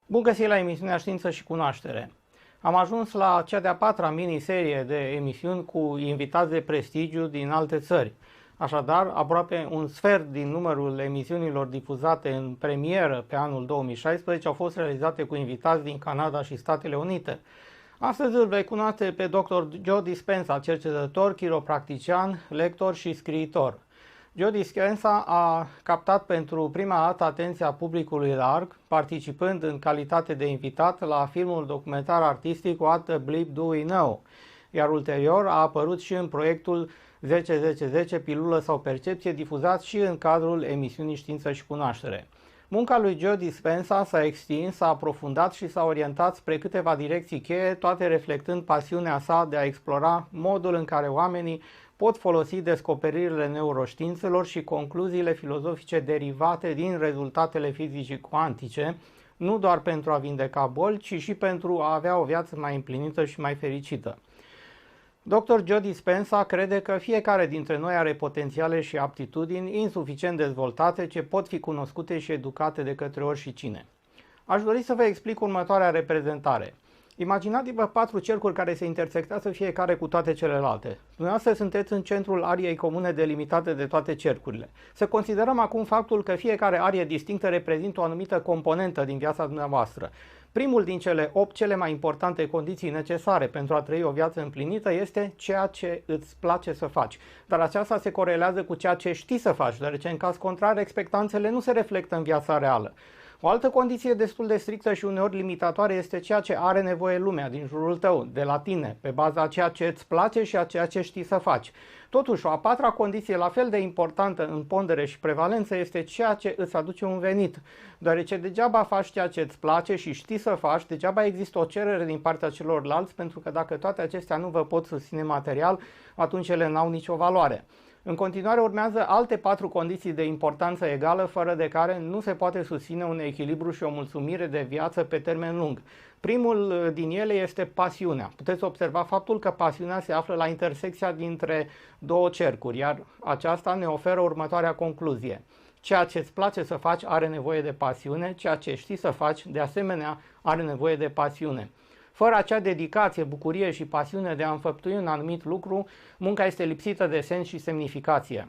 Bun găsit la emisiunea Știință și Cunoaștere. Am ajuns la cea de-a patra miniserie de emisiuni cu invitați de prestigiu din alte țări. Așadar, aproape un sfert din numărul emisiunilor difuzate în premieră pe anul 2016 au fost realizate cu invitați din Canada și Statele Unite. Astăzi îl vei cunoaște pe Dr. Joe Dispenza, cercetător, chiropractician, lector și scriitor. Joe Dispenza a captat pentru prima dată atenția publicului larg, participând în calitate de invitat la filmul documentar artistic What the Bleep Do We Know, iar ulterior a apărut și în proiectul 10-10-10, pilulă sau percepție, difuzat și în cadrul emisiunii Știință și Cunoaștere. Munca lui Joe Dispenza s-a extins, s-a aprofundat și s-a orientat spre câteva direcții cheie, toate reflectând pasiunea sa de a explora modul în care oamenii pot folosi descoperirile neuroștiințelor și concluziile filozofice derivate din rezultatele fizicii cuantice, nu doar pentru a vindeca boli, ci și pentru a avea o viață mai împlinită și mai fericită. Dr. Joe Dispenza crede că fiecare dintre noi are potențiale și aptitudini insuficient dezvoltate ce pot fi cunoscute și educate de către oricine. Aș dori să vă explic următoarea reprezentare. Imaginați-vă 4 cercuri care se intersectează fiecare cu toate celelalte. Dumneavoastră sunteți în centrul ariei comune delimitate de toate cercurile. Să considerăm acum faptul că fiecare arie distinctă reprezintă o anumită componentă din viața dumneavoastră. Primul din cele 8 cele mai importante condiții necesare pentru a trăi o viață împlinită este ceea ce îți place să faci. Dar aceasta se corelează cu ceea ce știi să faci, deoarece în caz contrar expectanțele nu se reflectă în viața reală. O altă condiție destul de strictă și uneori limitatoare este ceea ce are nevoie lumea din jurul tău, de la tine, pe baza a ceea ce îți place și a ceea ce știi să faci. Totuși, o a patra condiție la fel de importantă în pondere și prevalență este ceea ce îți aduce un venit, deoarece degeaba faci ceea ce îți place și știi să faci, degeaba există o cerere din partea celorlalți, pentru că dacă toate acestea nu vă pot susține material, atunci ele n-au nicio valoare. În continuare urmează alte 4 condiții de importanță egală, fără de care nu se poate susține un echilibru și o mulțumire de viață pe termen lung. Primul din ele este pasiunea. Puteți observa faptul că pasiunea se află la intersecția dintre două cercuri, iar aceasta ne oferă următoarea concluzie. Ceea ce îți place să faci are nevoie de pasiune, ceea ce știi să faci de asemenea are nevoie de pasiune. Fără acea dedicație, bucurie și pasiune de a înfăptui un anumit lucru, munca este lipsită de sens și semnificație.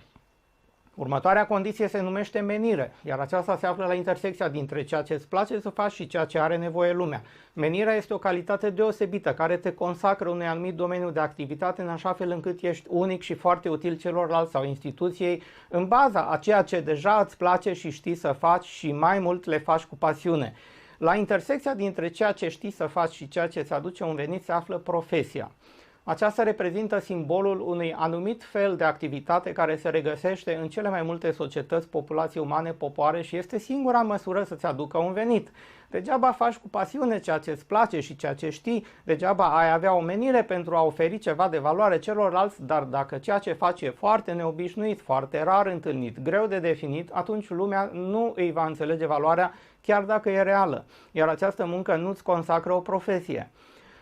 Următoarea condiție se numește menire, iar aceasta se află la intersecția dintre ceea ce îți place să faci și ceea ce are nevoie lumea. Menirea este o calitate deosebită care te consacră unui anumit domeniu de activitate în așa fel încât ești unic și foarte util celorlalți sau instituției în baza a ceea ce deja îți place și știi să faci și mai mult le faci cu pasiune. La intersecția dintre ceea ce știi să faci și ceea ce îți aduce un venit se află profesia. Aceasta reprezintă simbolul unui anumit fel de activitate care se regăsește în cele mai multe societăți, populații umane, popoare și este singura măsură să-ți aducă un venit. Degeaba faci cu pasiune ceea ce îți place și ceea ce știi, degeaba ai avea o menire pentru a oferi ceva de valoare celorlalți, dar dacă ceea ce faci e foarte neobișnuit, foarte rar întâlnit, greu de definit, atunci lumea nu îi va înțelege valoarea chiar dacă e reală, iar această muncă nu-ți consacră o profesie.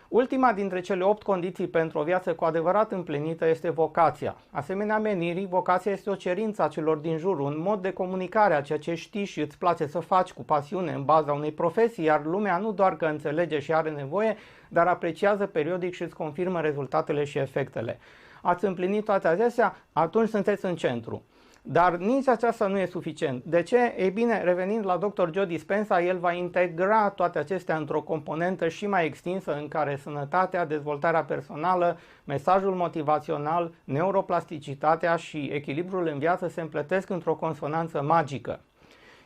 Ultima dintre cele 8 condiții pentru o viață cu adevărat împlinită este vocația. Asemenea menirii, vocația este o cerință a celor din jur, un mod de comunicare a ceea ce știi și îți place să faci cu pasiune în baza unei profesii, iar lumea nu doar că înțelege și are nevoie, dar apreciază periodic și îți confirmă rezultatele și efectele. Ați împlinit toate acestea? Atunci sunteți în centru. Dar nici aceasta nu e suficient. De ce? Ei bine, revenind la Dr. Joe Dispenza, el va integra toate acestea într-o componentă și mai extinsă în care sănătatea, dezvoltarea personală, mesajul motivațional, neuroplasticitatea și echilibrul în viață se împletesc într-o consonanță magică.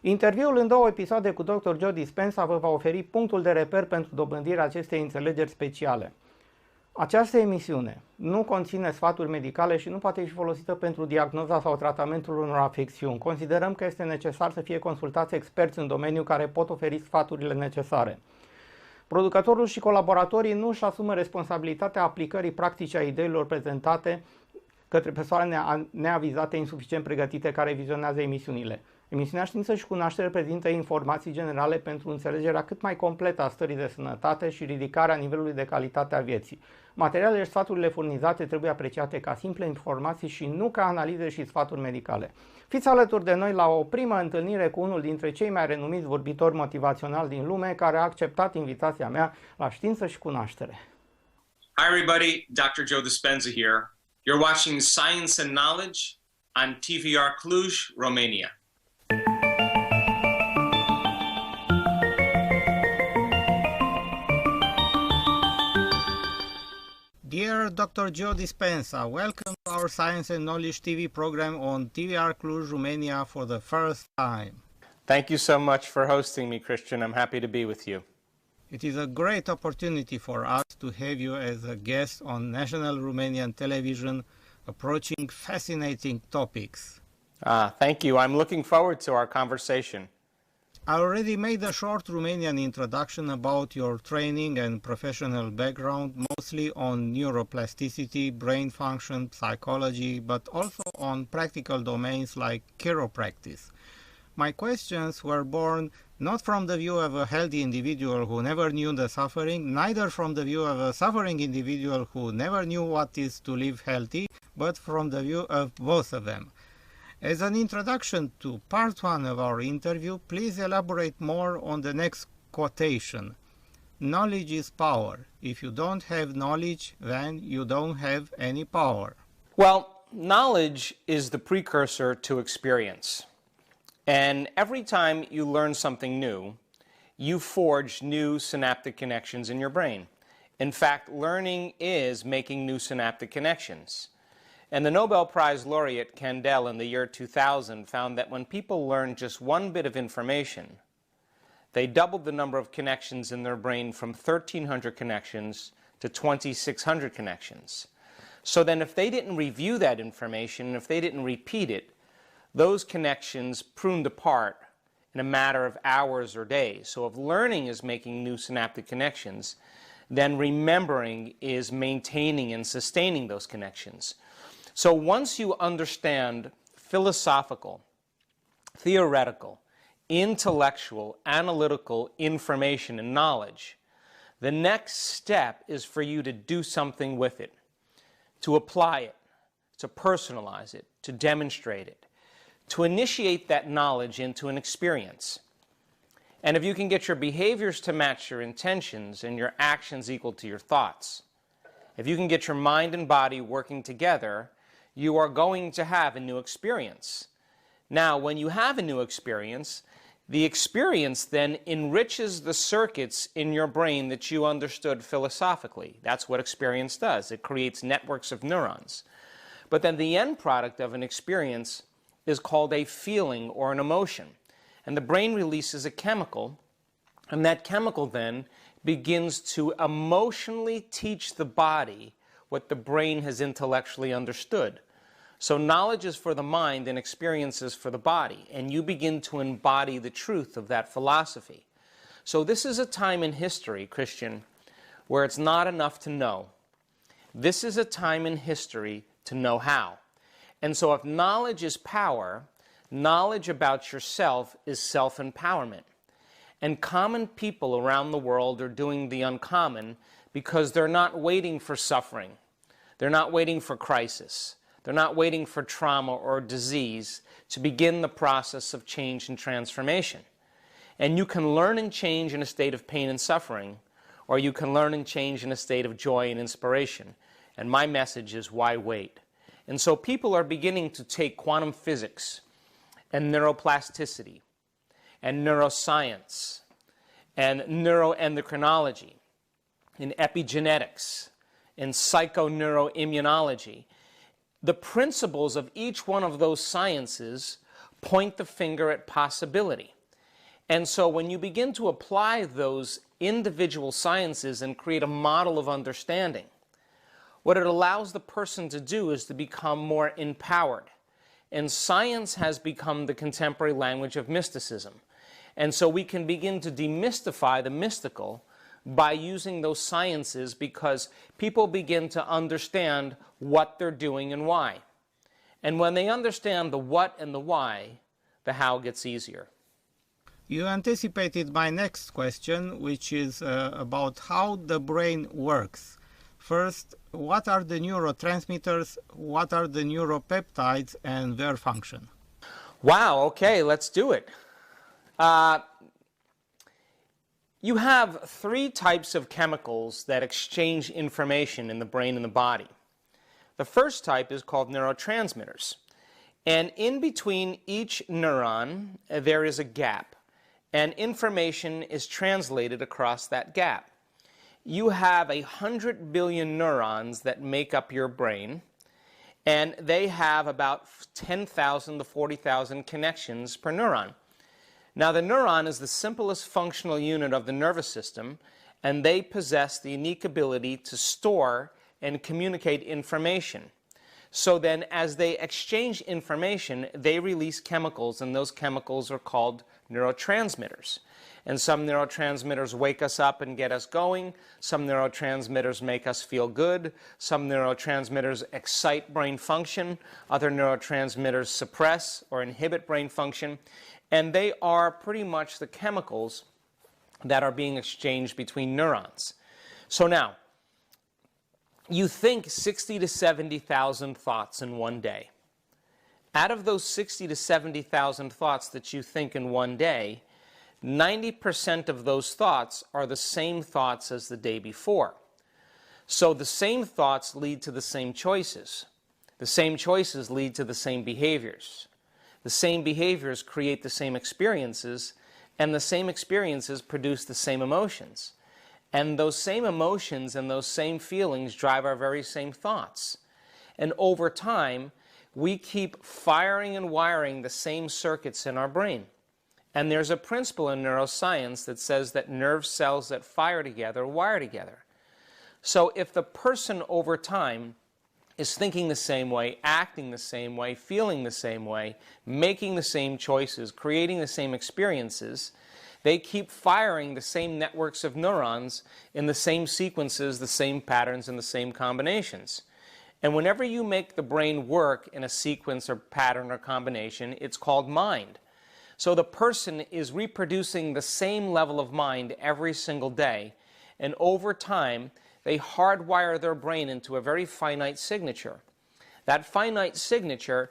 Interviul în 2 episoade cu Dr. Joe Dispenza vă va oferi punctul de reper pentru dobândirea acestei înțelegeri speciale. Această emisiune nu conține sfaturi medicale și nu poate fi folosită pentru diagnoza sau tratamentul unor afecțiuni. Considerăm că este necesar să fie consultați experți în domeniu care pot oferi sfaturile necesare. Producătorul și colaboratorii nu își asumă responsabilitatea aplicării practice a ideilor prezentate către persoane neavizate insuficient pregătite care vizionează emisiunile. Emisiunea Știință și Cunoaștere prezintă informații generale pentru înțelegerea cât mai completă a stării de sănătate și ridicarea nivelului de calitate a vieții. Materialele și sfaturile furnizate trebuie apreciate ca simple informații și nu ca analize și sfaturi medicale. Fiți alături de noi la o primă întâlnire cu unul dintre cei mai renumiți vorbitori motivaționali din lume, care a acceptat invitația mea la Știință și Cunoaștere. Hi everybody, Dr. Joe Dispenza here. You're watching Science and Knowledge on TVR Cluj, Romania. Dear Dr. Joe Dispenza, welcome to our Science and Knowledge TV program on TVR Cluj, Romania for the first time. Thank you so much for hosting me, Christian. I'm happy to be with you. It is a great opportunity for us to have you as a guest on national Romanian television, approaching fascinating topics. Thank you. I'm looking forward to our conversation. I already made a short Romanian introduction about your training and professional background, mostly on neuroplasticity, brain function, psychology, but also on practical domains like chiropractic. My questions were born not from the view of a healthy individual who never knew the suffering, neither from the view of a suffering individual who never knew what it is to live healthy, but from the view of both of them. As an introduction to part one of our interview, please elaborate more on the next quotation. Knowledge is power. If you don't have knowledge, then you don't have any power. Well, knowledge is the precursor to experience. And every time you learn something new, you forge new synaptic connections in your brain. In fact, learning is making new synaptic connections. And the Nobel Prize laureate Kandel in the year 2000 found that when people learn just one bit of information, they doubled the number of connections in their brain from 1,300 connections to 2,600 connections. So then if they didn't review that information, if they didn't repeat it, those connections pruned apart in a matter of hours or days. So if learning is making new synaptic connections, then remembering is maintaining and sustaining those connections. So once you understand philosophical, theoretical, intellectual, analytical information and knowledge, the next step is for you to do something with it, to apply it, to personalize it, to demonstrate it, to initiate that knowledge into an experience. And if you can get your behaviors to match your intentions and your actions equal to your thoughts, if you can get your mind and body working together, you are going to have a new experience. Now, when you have a new experience, the experience then enriches the circuits in your brain that you understood philosophically. That's what experience does. It creates networks of neurons. But then the end product of an experience is called a feeling or an emotion. And the brain releases a chemical, and that chemical then begins to emotionally teach the body what the brain has intellectually understood. So knowledge is for the mind and experience is for the body, and you begin to embody the truth of that philosophy. So this is a time in history, Christian, where it's not enough to know. This is a time in history to know how. And so if knowledge is power, knowledge about yourself is self-empowerment. And common people around the world are doing the uncommon because they're not waiting for suffering. They're not waiting for crisis. They're not waiting for trauma or disease to begin the process of change and transformation. And you can learn and change in a state of pain and suffering, or you can learn and change in a state of joy and inspiration. And my message is, why wait? And so people are beginning to take quantum physics and neuroplasticity and neuroscience and neuroendocrinology and epigenetics and psychoneuroimmunology. The principles of each one of those sciences point the finger at possibility. And so when you begin to apply those individual sciences and create a model of understanding, what it allows the person to do is to become more empowered. And science has become the contemporary language of mysticism. And so we can begin to demystify the mystical by using those sciences because people begin to understand what they're doing and why. And when they understand the what and the why, the how gets easier. You anticipated my next question, which is about how the brain works. First, what are the neurotransmitters, what are the neuropeptides, and their function? Wow, okay, let's do it. You have three types of chemicals that exchange information in the brain and the body. The first type is called neurotransmitters. And in between each neuron, there is a gap. And information is translated across that gap. You have 100 billion neurons that make up your brain, and they have about 10,000 to 40,000 connections per neuron. Now, the neuron is the simplest functional unit of the nervous system, and they possess the unique ability to store and communicate information. So then, as they exchange information, they release chemicals, and those chemicals are called neurotransmitters. And some neurotransmitters wake us up and get us going. Some neurotransmitters make us feel good. Some neurotransmitters excite brain function. Other neurotransmitters suppress or inhibit brain function. And they are pretty much the chemicals that are being exchanged between neurons. So now, you think 60 to 70,000 thoughts in one day. Out of those 60 to 70,000 thoughts that you think in one day, 90% of those thoughts are the same thoughts as the day before. So the same thoughts lead to the same choices. The same choices lead to the same behaviors. The same behaviors create the same experiences, and the same experiences produce the same emotions. And those same emotions and those same feelings drive our very same thoughts. And over time, we keep firing and wiring the same circuits in our brain. And there's a principle in neuroscience that says that nerve cells that fire together wire together. So if the person over time is thinking the same way, acting the same way, feeling the same way, making the same choices, creating the same experiences, they keep firing the same networks of neurons in the same sequences, the same patterns, and the same combinations. And whenever you make the brain work in a sequence or pattern or combination, it's called mind. So the person is reproducing the same level of mind every single day, and over time, they hardwire their brain into a very finite signature. That finite signature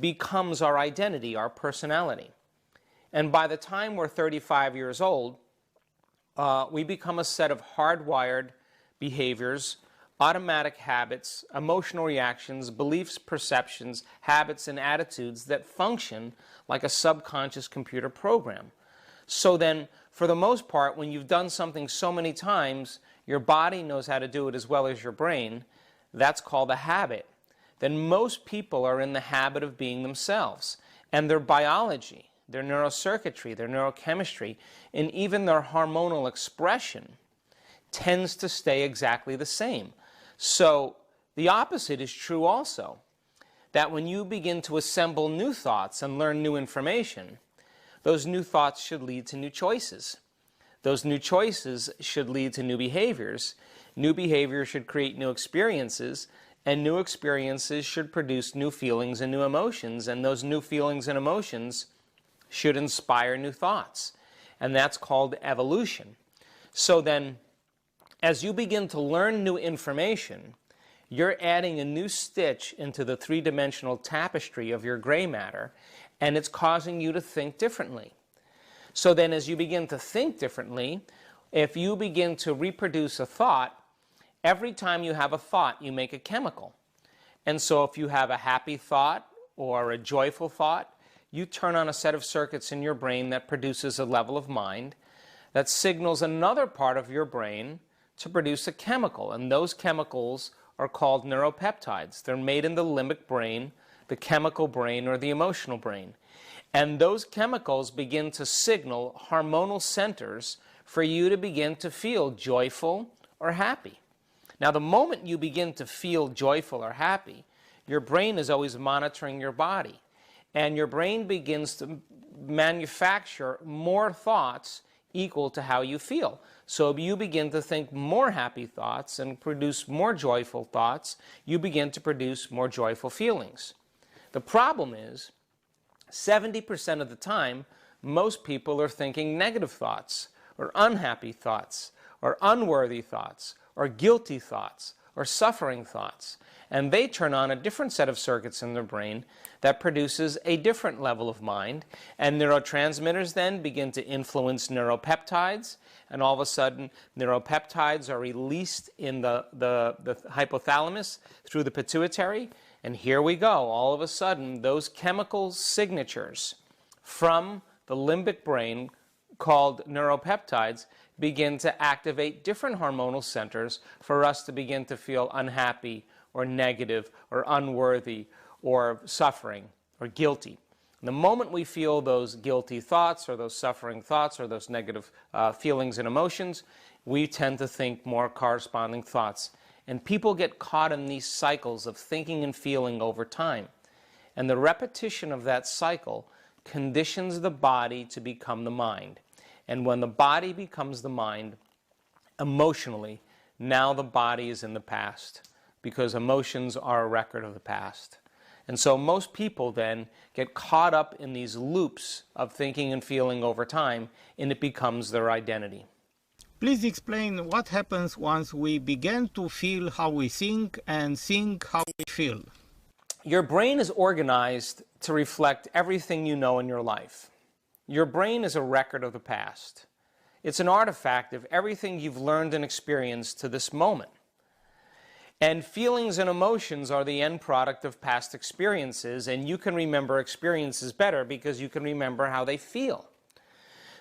becomes our identity, our personality. And by the time we're 35 years old, we become a set of hardwired behaviors, automatic habits, emotional reactions, beliefs, perceptions, habits, and attitudes that function like a subconscious computer program. So then, for the most part, when you've done something so many times, your body knows how to do it as well as your brain. That's called a habit. Then most people are in the habit of being themselves. And their biology, their neurocircuitry, their neurochemistry, and even their hormonal expression tends to stay exactly the same. So the opposite is true also, that when you begin to assemble new thoughts and learn new information, those new thoughts should lead to new choices. Those new choices should lead to new behaviors. New behaviors should create new experiences, and new experiences should produce new feelings and new emotions, and those new feelings and emotions should inspire new thoughts. And that's called evolution. So then, as you begin to learn new information, you're adding a new stitch into the three-dimensional tapestry of your gray matter, and it's causing you to think differently. So then as you begin to think differently, if you begin to reproduce a thought, every time you have a thought, you make a chemical. And so if you have a happy thought or a joyful thought, you turn on a set of circuits in your brain that produces a level of mind that signals another part of your brain to produce a chemical. And those chemicals are called neuropeptides. They're made in the limbic brain, the chemical brain, or the emotional brain. And those chemicals begin to signal hormonal centers for you to begin to feel joyful or happy. Now, the moment you begin to feel joyful or happy, your brain is always monitoring your body. And your brain begins to manufacture more thoughts equal to how you feel. So if you begin to think more happy thoughts and produce more joyful thoughts, you begin to produce more joyful feelings. The problem is 70% of the time, most people are thinking negative thoughts, or unhappy thoughts, or unworthy thoughts, or guilty thoughts, or suffering thoughts. And they turn on a different set of circuits in their brain that produces a different level of mind. And neurotransmitters then begin to influence neuropeptides. And all of a sudden, neuropeptides are released in the hypothalamus through the pituitary. And here we go. All of a sudden, those chemical signatures from the limbic brain called neuropeptides begin to activate different hormonal centers for us to begin to feel unhappy or negative or unworthy or suffering or guilty. The moment we feel those guilty thoughts or those suffering thoughts or those negative feelings and emotions, we tend to think more corresponding thoughts. And people get caught in these cycles of thinking and feeling over time. And the repetition of that cycle conditions the body to become the mind. And when the body becomes the mind, emotionally, now the body is in the past, because emotions are a record of the past. And so most people then get caught up in these loops of thinking and feeling over time, and it becomes their identity. Please explain what happens once we begin to feel how we think and think how we feel. Your brain is organized to reflect everything you know in your life. Your brain is a record of the past. It's an artifact of everything you've learned and experienced to this moment. And feelings and emotions are the end product of past experiences, and you can remember experiences better because you can remember how they feel.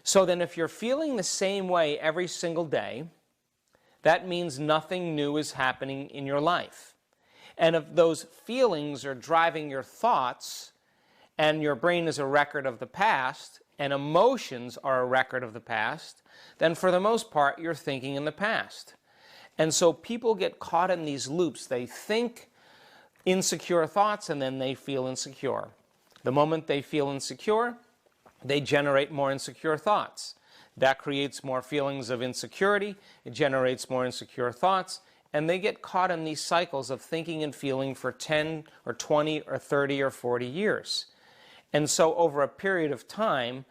So then if you're feeling the same way every single day, that means nothing new is happening in your life. And if those feelings are driving your thoughts, and your brain is a record of the past, and emotions are a record of the past, then for the most part, you're thinking in the past. And so people get caught in these loops. They think insecure thoughts, and then they feel insecure. The moment they feel insecure, they generate more insecure thoughts. That creates more feelings of insecurity. It generates more insecure thoughts. And they get caught in these cycles of thinking and feeling for 10 or 20 or 30 or 40 years. And so over a period of time,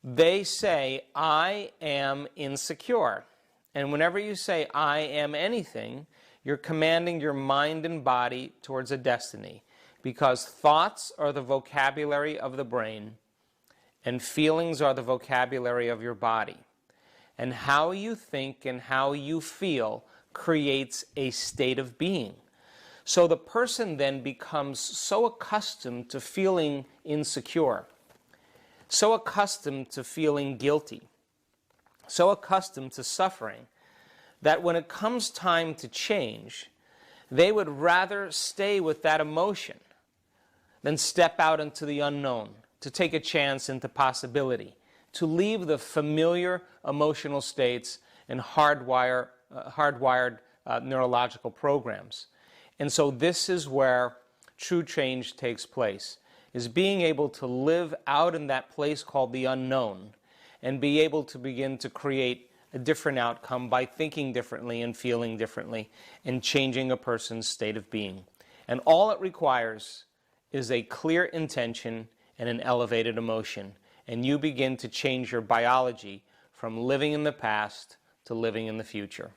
they say, I am insecure. And whenever you say, I am anything, you're commanding your mind and body towards a destiny. Because thoughts are the vocabulary of the brain, and feelings are the vocabulary of your body. And how you think and how you feel creates a state of being. So the person then becomes so accustomed to feeling insecure, so accustomed to feeling guilty, so accustomed to suffering, that when it comes time to change, they would rather stay with that emotion than step out into the unknown, to take a chance into possibility, to leave the familiar emotional states and hardwired neurological programs. And so this is where true change takes place, is being able to live out in that place called the unknown and be able to begin to create a different outcome by thinking differently and feeling differently and changing a person's state of being. And all it requires is a clear intention and an elevated emotion. And you begin to change your biology from living in the past to living in the future.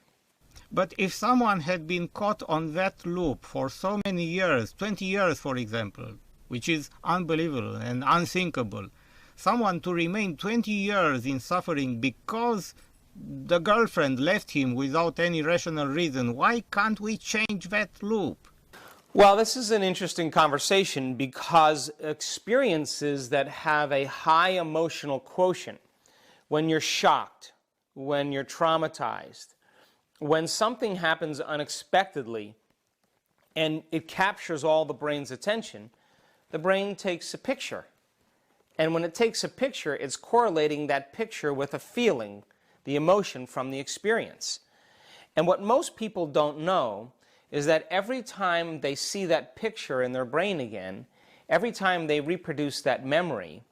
But if someone had been caught on that loop for so many years, 20 years for example, which is unbelievable and unthinkable, someone to remain 20 years in suffering because the girlfriend left him without any rational reason, why can't we change that loop? Well, this is an interesting conversation because experiences that have a high emotional quotient, when you're shocked, when you're traumatized, when something happens unexpectedly and it captures all the brain's attention, the brain takes a picture. And when it takes a picture, it's correlating that picture with a feeling, the emotion from the experience. And what most people don't know is that every time they see that picture in their brain again, every time they reproduce that memory,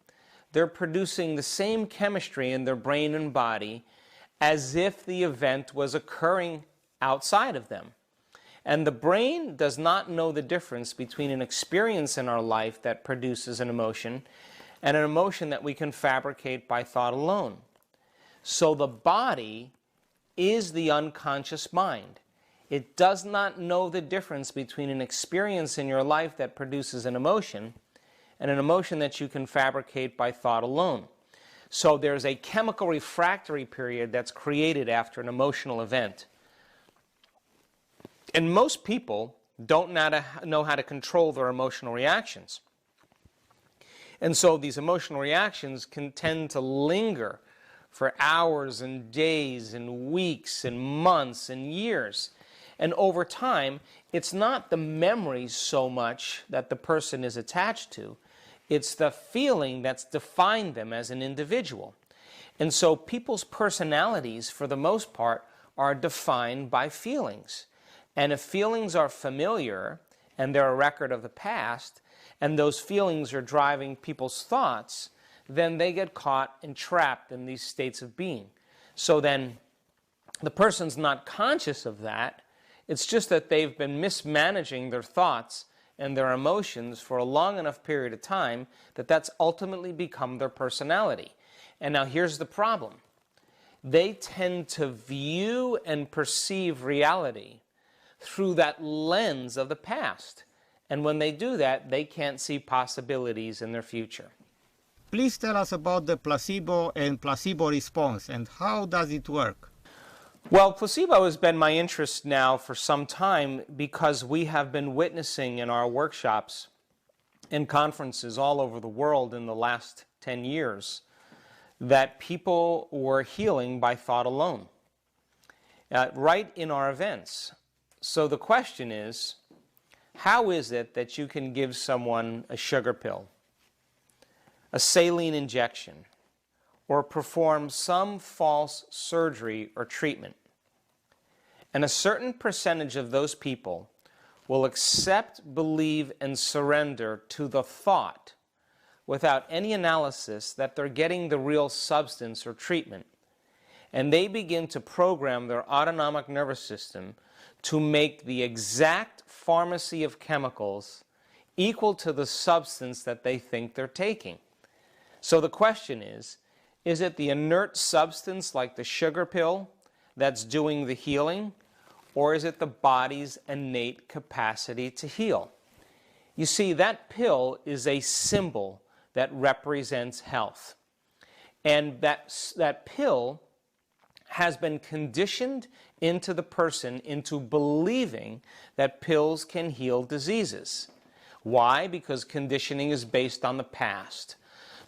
they're producing the same chemistry in their brain and body as if the event was occurring outside of them. And the brain does not know the difference between an experience in our life that produces an emotion and an emotion that we can fabricate by thought alone. So the body is the unconscious mind. It does not know the difference between an experience in your life that produces an emotion and an emotion that you can fabricate by thought alone. So there's a chemical refractory period that's created after an emotional event. And most people don't know how to control their emotional reactions. And so these emotional reactions can tend to linger for hours and days and weeks and months and years. And over time, it's not the memories so much that the person is attached to, it's the feeling that's defined them as an individual. And so people's personalities, for the most part, are defined by feelings. And if feelings are familiar, and they're a record of the past, and those feelings are driving people's thoughts, then they get caught and trapped in these states of being. So then the person's not conscious of that. It's just that they've been mismanaging their thoughts and their emotions for a long enough period of time that that's ultimately become their personality. And now here's the problem. They tend to view and perceive reality through that lens of the past. And when they do that, they can't see possibilities in their future. Please tell us about the placebo and placebo response and how does it work? Well, placebo has been my interest now for some time because we have been witnessing in our workshops and conferences all over the world in the last 10 years that people were healing by thought alone, right in our events. So the question is, how is it that you can give someone a sugar pill, a saline injection, or perform some false surgery or treatment, and a certain percentage of those people will accept, believe, and surrender to the thought without any analysis that they're getting the real substance or treatment, and they begin to program their autonomic nervous system to make the exact pharmacy of chemicals equal to the substance that they think they're taking. So the question is it the inert substance like the sugar pill that's doing the healing, or is it the body's innate capacity to heal? You see, that pill is a symbol that represents health. And that pill has been conditioned into the person into believing that pills can heal diseases. Why? Because conditioning is based on the past.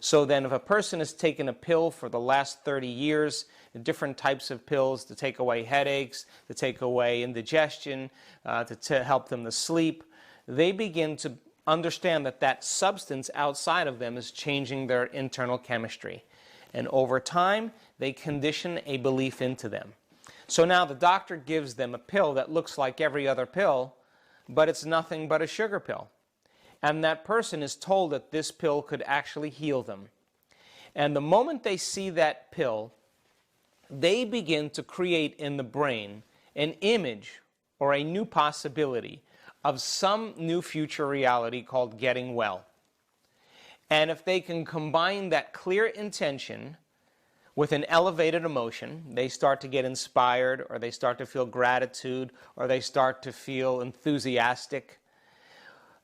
So then if a person has taken a pill for the last 30 years, different types of pills to take away headaches, to take away indigestion, to help them to sleep, they begin to understand that that substance outside of them is changing their internal chemistry. And over time, they condition a belief into them. So now the doctor gives them a pill that looks like every other pill, but it's nothing but a sugar pill. And that person is told that this pill could actually heal them. And the moment they see that pill, they begin to create in the brain an image or a new possibility of some new future reality called getting well. And if they can combine that clear intention with an elevated emotion, they start to get inspired, or they start to feel gratitude, or they start to feel enthusiastic.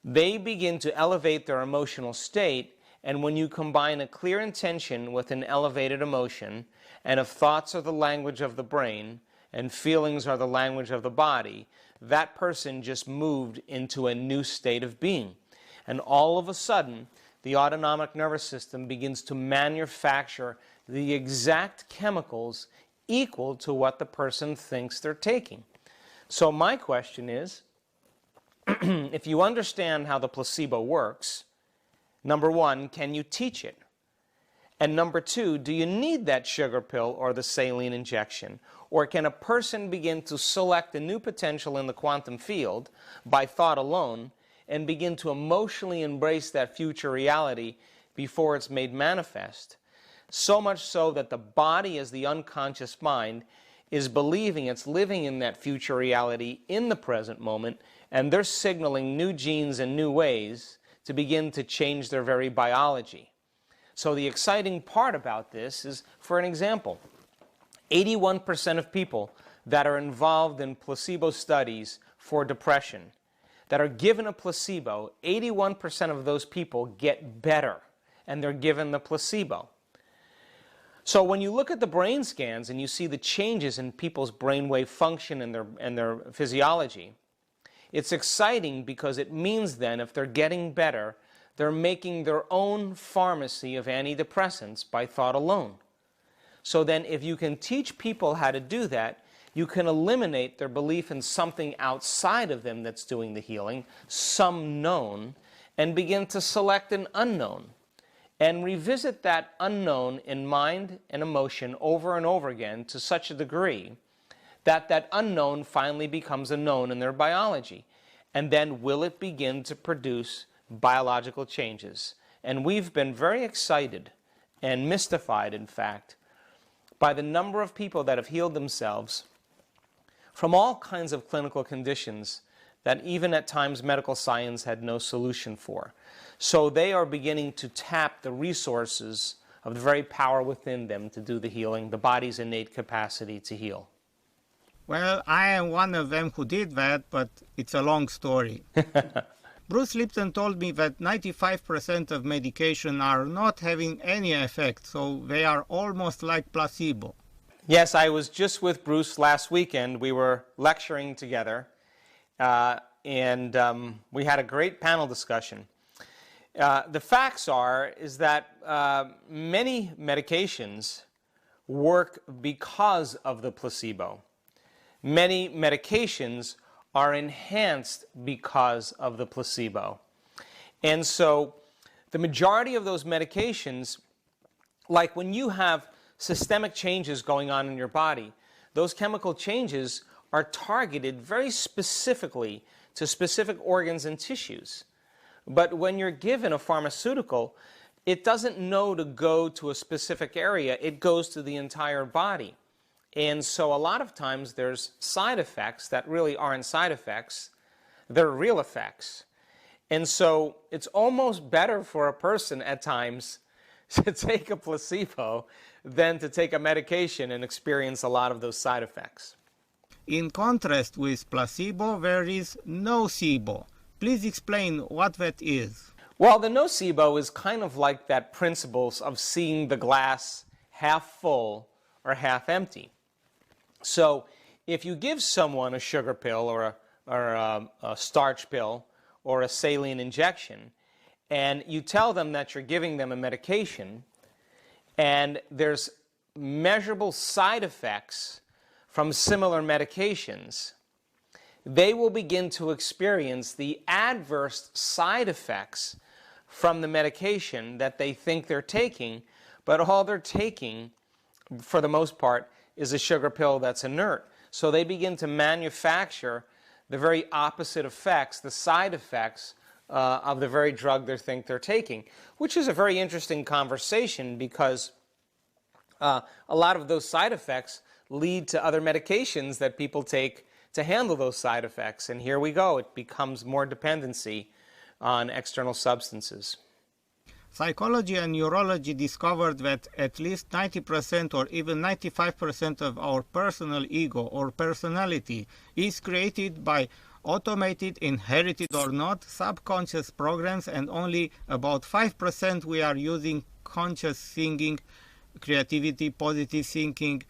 They begin to elevate their emotional state, and when you combine a clear intention with an elevated emotion, and if thoughts are the language of the brain, and feelings are the language of the body, that person just moved into a new state of being. And all of a sudden, the autonomic nervous system begins to manufacture the exact chemicals equal to what the person thinks they're taking. So my question is, if you understand how the placebo works, number one, can you teach it? And number two, do you need that sugar pill or the saline injection? Or can a person begin to select a new potential in the quantum field by thought alone and begin to emotionally embrace that future reality before it's made manifest? So much so that the body, as the unconscious mind, is believing it's living in that future reality in the present moment, and they're signaling new genes and new ways to begin to change their very biology. So the exciting part about this is, for an example, 81% of people that are involved in placebo studies for depression, that are given a placebo, 81% of those people get better, and they're given the placebo. So when you look at the brain scans and you see the changes in people's brainwave function and their physiology, it's exciting because it means then if they're getting better, they're making their own pharmacy of antidepressants by thought alone. So then if you can teach people how to do that, you can eliminate their belief in something outside of them that's doing the healing, some known, and begin to select an unknown. And revisit that unknown in mind and emotion over and over again to such a degree that that unknown finally becomes a known in their biology. And then will it begin to produce biological changes? And we've been very excited and mystified, in fact, by the number of people that have healed themselves from all kinds of clinical conditions that even at times medical science had no solution for. So they are beginning to tap the resources of the very power within them to do the healing, the body's innate capacity to heal. Well, I am one of them who did that, but it's a long story. Bruce Lipton told me that 95% of medication are not having any effect, so they are almost like placebo. Yes, I was just with Bruce last weekend. We were lecturing together, and we had a great panel discussion. The facts is that many medications work because of the placebo. Many medications are enhanced because of the placebo. And so the majority of those medications, like when you have systemic changes going on in your body, those chemical changes are targeted very specifically to specific organs and tissues. But when you're given a pharmaceutical, it doesn't know to go to a specific area, it goes to the entire body. And so a lot of times there's side effects that really aren't side effects, they're real effects. And so it's almost better for a person at times to take a placebo than to take a medication and experience a lot of those side effects. In contrast with placebo, there is nocebo. Please explain what that is. Well, the nocebo is kind of like that principle of seeing the glass half full or half empty. So if you give someone a sugar pill or a starch pill or a saline injection, and you tell them that you're giving them a medication, and there's measurable side effects from similar medications, they will begin to experience the adverse side effects from the medication that they think they're taking, but all they're taking, for the most part, is a sugar pill that's inert. So they begin to manufacture the very opposite effects, the side effects of the very drug they think they're taking, which is a very interesting conversation because a lot of those side effects lead to other medications that people take to handle those side effects. And here we go. It becomes more dependency on external substances. Psychology and neurology discovered that at least 90% or even 95% of our personal ego or personality is created by automated, inherited or not, subconscious programs, and only about 5% we are using conscious thinking, creativity, positive thinking,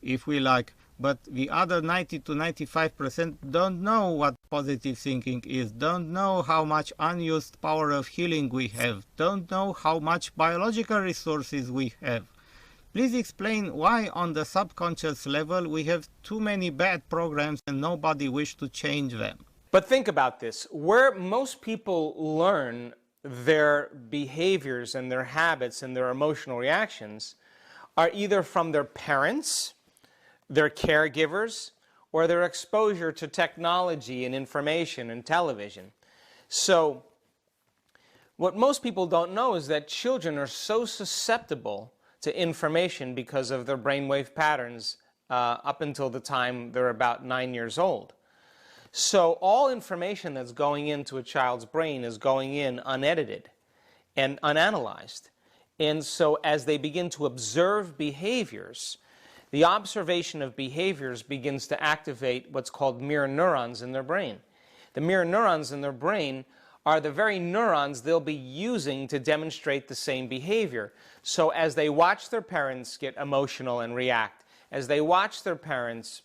if we like. But the other 90 to 95% don't know what positive thinking is, don't know how much unused power of healing we have, don't know how much biological resources we have. Please explain why on the subconscious level we have too many bad programs and nobody wishes to change them. But think about this. Where most people learn their behaviors and their habits and their emotional reactions are either from their parents, their caregivers, or their exposure to technology and information and television. So what most people don't know is that children are so susceptible to information because of their brainwave patterns up until the time they're about 9 years old. So all information that's going into a child's brain is going in unedited and unanalyzed. And so as they begin to observe behaviors, the observation of behaviors begins to activate what's called mirror neurons in their brain. The mirror neurons in their brain are the very neurons they'll be using to demonstrate the same behavior. So as they watch their parents get emotional and react, as they watch their parents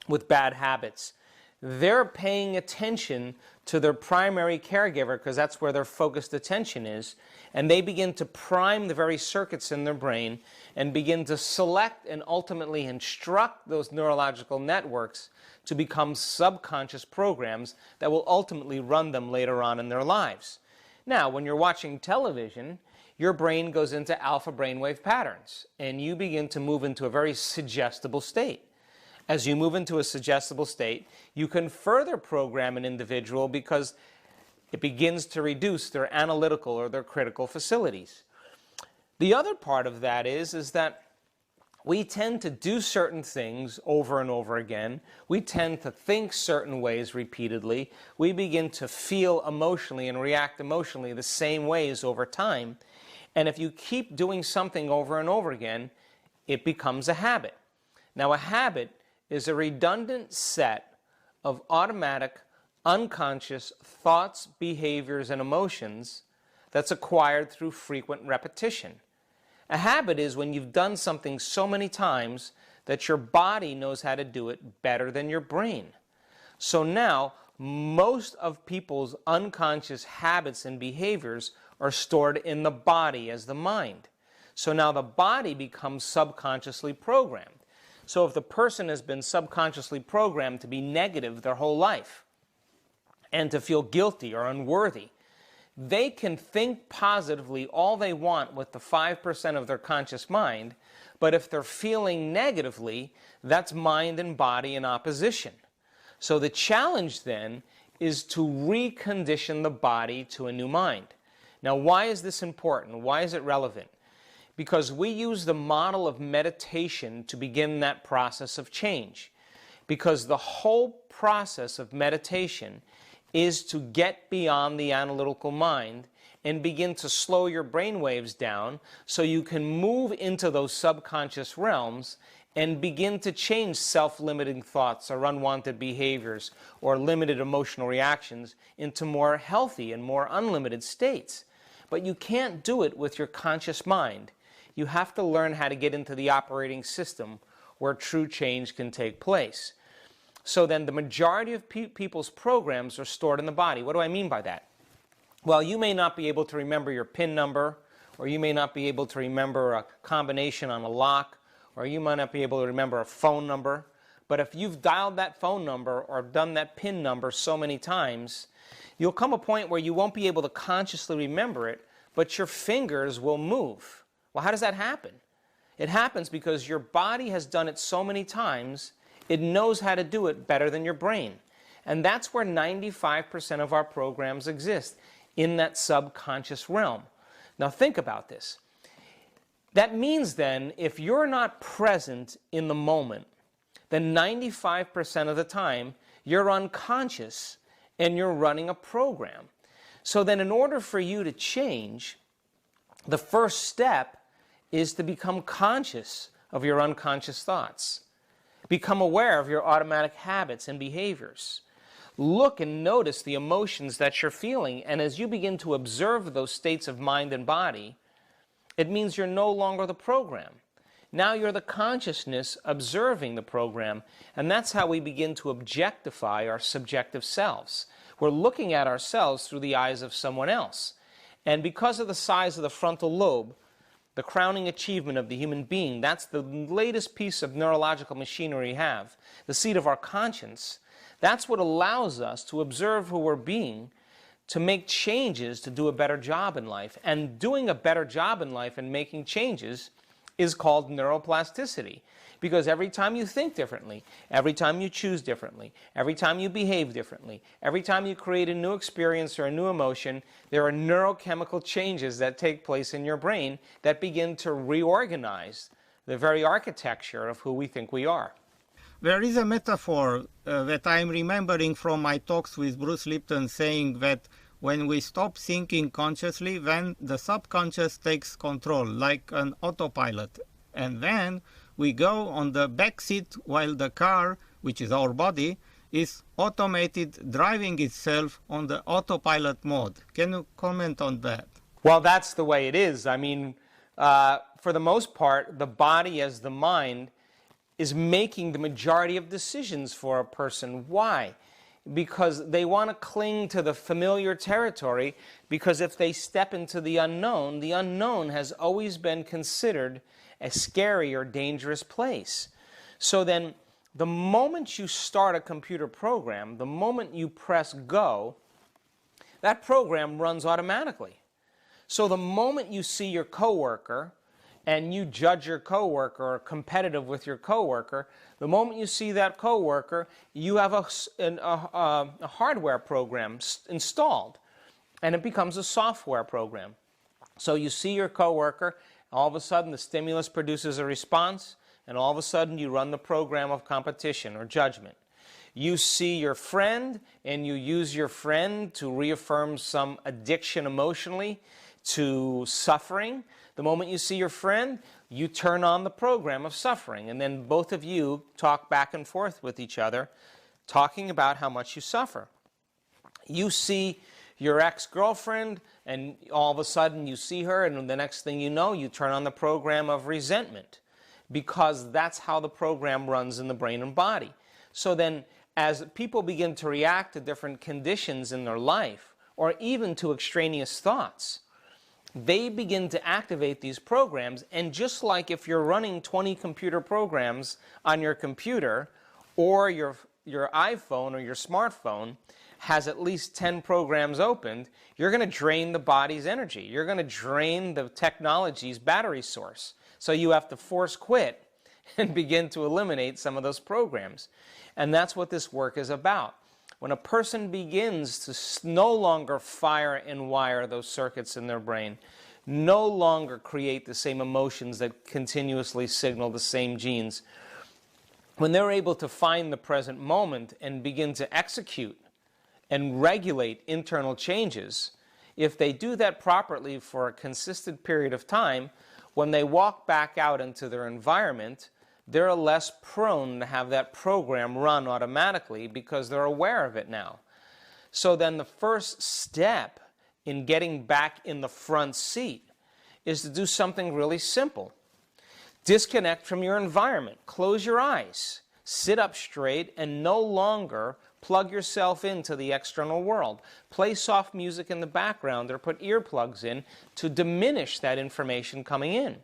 with bad habits, they're paying attention to their primary caregiver because that's where their focused attention is, and they begin to prime the very circuits in their brain and begin to select and ultimately instruct those neurological networks to become subconscious programs that will ultimately run them later on in their lives. Now, when you're watching television, your brain goes into alpha brainwave patterns, and you begin to move into a very suggestible state. As you move into a suggestible state, you can further program an individual because it begins to reduce their analytical or their critical facilities. The other part of that is that we tend to do certain things over and over again. We tend to think certain ways repeatedly. We begin to feel emotionally and react emotionally the same ways over time. And if you keep doing something over and over again, it becomes a habit. Now, a habit is a redundant set of automatic, unconscious thoughts, behaviors, and emotions that's acquired through frequent repetition. A habit is when you've done something so many times that your body knows how to do it better than your brain. So now, most of people's unconscious habits and behaviors are stored in the body as the mind. So now the body becomes subconsciously programmed. So if the person has been subconsciously programmed to be negative their whole life and to feel guilty or unworthy, they can think positively all they want with the 5% of their conscious mind, but if they're feeling negatively, that's mind and body in opposition. So the challenge then is to recondition the body to a new mind. Now, why is this important? Why is it relevant? Because we use the model of meditation to begin that process of change. Because the whole process of meditation is to get beyond the analytical mind and begin to slow your brain waves down so you can move into those subconscious realms and begin to change self-limiting thoughts or unwanted behaviors or limited emotional reactions into more healthy and more unlimited states. But you can't do it with your conscious mind. You have to learn how to get into the operating system where true change can take place. So then the majority of people's programs are stored in the body. What do I mean by that? Well, you may not be able to remember your PIN number, or you may not be able to remember a combination on a lock, or you might not be able to remember a phone number. But if you've dialed that phone number or done that PIN number so many times, you'll come a point where you won't be able to consciously remember it, but your fingers will move. Well, how does that happen? It happens because your body has done it so many times, it knows how to do it better than your brain. And that's where 95% of our programs exist, in that subconscious realm. Now think about this. That means then, if you're not present in the moment, then 95% of the time, you're unconscious and you're running a program. So then in order for you to change, the first step is to become conscious of your unconscious thoughts. Become aware of your automatic habits and behaviors. Look and notice the emotions that you're feeling, and as you begin to observe those states of mind and body, it means you're no longer the program. Now you're the consciousness observing the program, and that's how we begin to objectify our subjective selves. We're looking at ourselves through the eyes of someone else. And because of the size of the frontal lobe, the crowning achievement of the human being, that's the latest piece of neurological machinery we have, the seat of our conscience. That's what allows us to observe who we're being, to make changes to do a better job in life. And doing a better job in life and making changes is called neuroplasticity. Because every time you think differently, every time you choose differently, every time you behave differently, every time you create a new experience or a new emotion, there are neurochemical changes that take place in your brain that begin to reorganize the very architecture of who we think we are. There is a metaphor that I'm remembering from my talks with Bruce Lipton, saying that when we stop thinking consciously, then the subconscious takes control, like an autopilot. And then we go on the back seat while the car, which is our body, is automated, driving itself on the autopilot mode. Can you comment on that? Well, that's the way it is. I mean, for the most part, the body as the mind is making the majority of decisions for a person. Why? Because they want to cling to the familiar territory, because if they step into the unknown has always been considered a scary or dangerous place. So then, the moment you start a computer program, the moment you press go, that program runs automatically. So the moment you see your coworker and you judge your coworker or are competitive with your coworker, the moment you see that coworker, you have a hardware program installed, and it becomes a software program. So you see your coworker, all of a sudden the stimulus produces a response, and all of a sudden you run the program of competition or judgment. You see your friend, and you use your friend to reaffirm some addiction emotionally to suffering. The moment you see your friend, you turn on the program of suffering, and then both of you talk back and forth with each other, talking about how much you suffer. You see your ex-girlfriend, and all of a sudden you see her, and the next thing you know, you turn on the program of resentment, because that's how the program runs in the brain and body. So then, as people begin to react to different conditions in their life, or even to extraneous thoughts, they begin to activate these programs. And just like if you're running 20 computer programs on your computer, or your iPhone or your smartphone has at least 10 programs opened, you're going to drain the body's energy. You're going to drain the technology's battery source. So you have to force quit and begin to eliminate some of those programs. And that's what this work is about. When a person begins to no longer fire and wire those circuits in their brain, no longer create the same emotions that continuously signal the same genes, when they're able to find the present moment and begin to execute and regulate internal changes, if they do that properly for a consistent period of time, when they walk back out into their environment, they're less prone to have that program run automatically because they're aware of it now. So then the first step in getting back in the front seat is to do something really simple. Disconnect from your environment. Close your eyes. Sit up straight and no longer plug yourself into the external world. Play soft music in the background or put earplugs in to diminish that information coming in.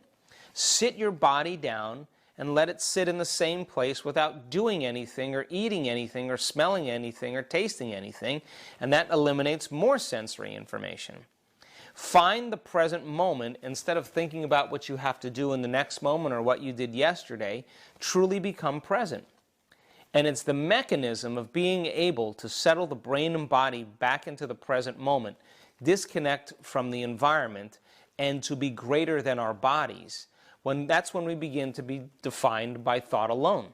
Sit your body down and let it sit in the same place without doing anything or eating anything or smelling anything or tasting anything, and that eliminates more sensory information. Find the present moment instead of thinking about what you have to do in the next moment or what you did yesterday. Truly become present. And it's the mechanism of being able to settle the brain and body back into the present moment, disconnect from the environment, and to be greater than our bodies. That's when we begin to be defined by thought alone.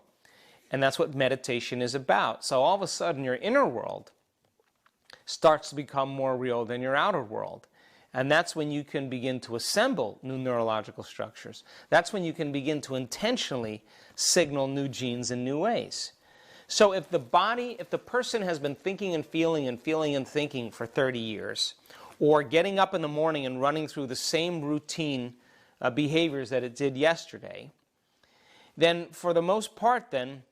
And that's what meditation is about. So all of a sudden your inner world starts to become more real than your outer world. And that's when you can begin to assemble new neurological structures. That's when you can begin to intentionally signal new genes in new ways. So if the person has been thinking and feeling and feeling and thinking for 30 years, or getting up in the morning and running through the same routine behaviors that it did yesterday, then for the most part then,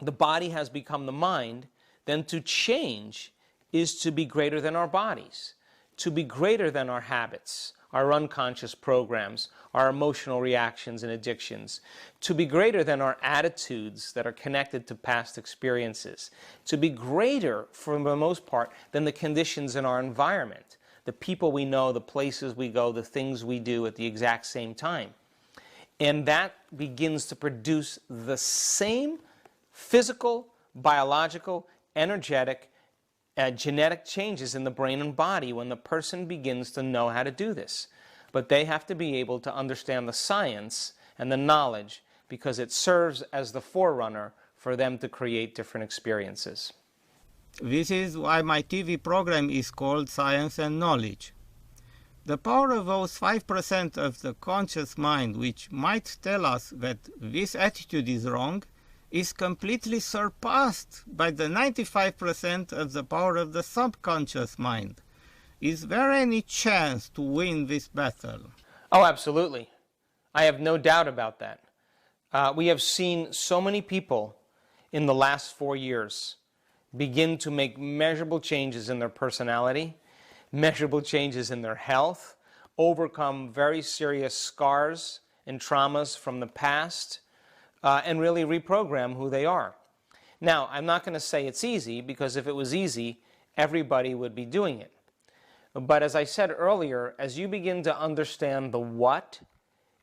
the body has become the mind. Then to change is to be greater than our bodies, to be greater than our habits, our unconscious programs, our emotional reactions and addictions, to be greater than our attitudes that are connected to past experiences, to be greater, for the most part, than the conditions in our environment, the people we know, the places we go, the things we do at the exact same time. And that begins to produce the same physical, biological, energetic, genetic changes in the brain and body when the person begins to know how to do this. But they have to be able to understand the science and the knowledge, because it serves as the forerunner for them to create different experiences. This is why my TV program is called Science and Knowledge. The power of those 5% of the conscious mind which might tell us that this attitude is wrong is completely surpassed by the 95% of the power of the subconscious mind. Is there any chance to win this battle? Oh, absolutely. I have no doubt about that. We have seen so many people in the last 4 years begin to make measurable changes in their personality, measurable changes in their health, overcome very serious scars and traumas from the past, and really reprogram who they are. Now, I'm not going to say it's easy, because if it was easy, everybody would be doing it. But as I said earlier, as you begin to understand the what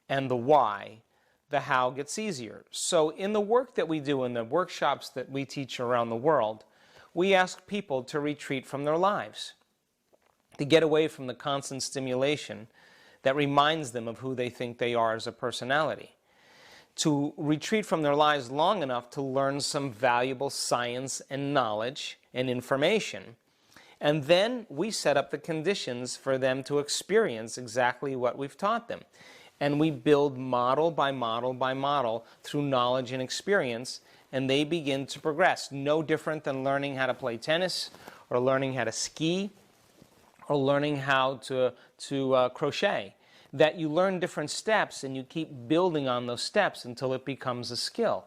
and the why, the how gets easier. So in the work that we do, in the workshops that we teach around the world, we ask people to retreat from their lives, to get away from the constant stimulation that reminds them of who they think they are as a personality, to retreat from their lives long enough to learn some valuable science and knowledge and information. And then we set up the conditions for them to experience exactly what we've taught them. And we build model by model by model through knowledge and experience, and they begin to progress. No different than learning how to play tennis, or learning how to ski, or learning how to crochet. That you learn different steps and you keep building on those steps until it becomes a skill.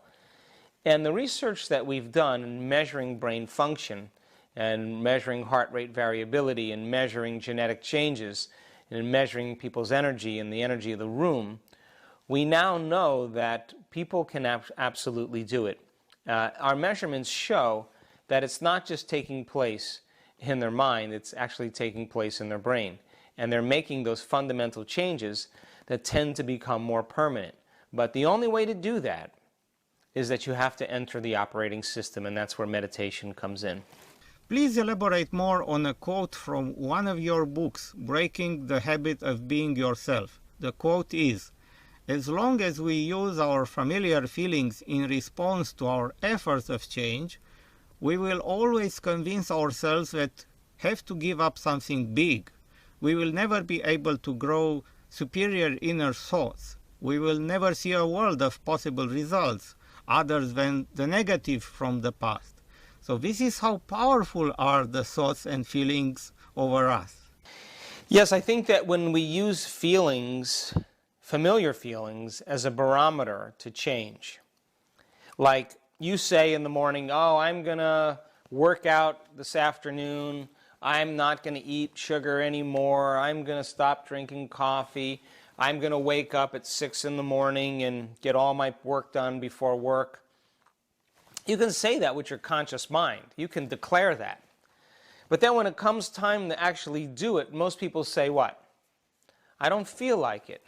And the research that we've done in measuring brain function, and measuring heart rate variability, and measuring genetic changes, and in measuring people's energy and the energy of the room, we now know that people can absolutely do it. Our measurements show that it's not just taking place in their mind, it's actually taking place in their brain. And they're making those fundamental changes that tend to become more permanent. But the only way to do that is that you have to enter the operating system, and that's where meditation comes in. Please elaborate more on a quote from one of your books, Breaking the Habit of Being Yourself. The quote is, "As long as we use our familiar feelings in response to our efforts of change, we will always convince ourselves that have to give up something big. We will never be able to grow superior inner thoughts. We will never see a world of possible results other than the negative from the past. So this is how powerful are the thoughts and feelings over us." Yes, I think that when we use feelings, familiar feelings, as a barometer to change, like you say in the morning, oh, I'm going to work out this afternoon, I'm not going to eat sugar anymore, I'm going to stop drinking coffee, I'm going to wake up at 6 in the morning and get all my work done before work. You can say that with your conscious mind. You can declare that. But then when it comes time to actually do it, most people say what? I don't feel like it.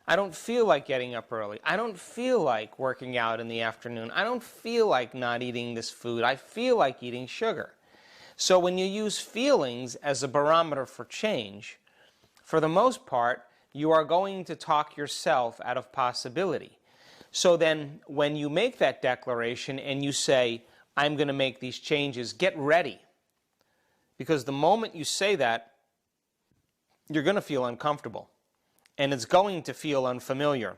I don't feel like getting up early. I don't feel like working out in the afternoon. I don't feel like not eating this food. I feel like eating sugar. So when you use feelings as a barometer for change, for the most part, you are going to talk yourself out of possibility. So then when you make that declaration and you say, I'm going to make these changes, get ready. Because the moment you say that, you're going to feel uncomfortable. And it's going to feel unfamiliar.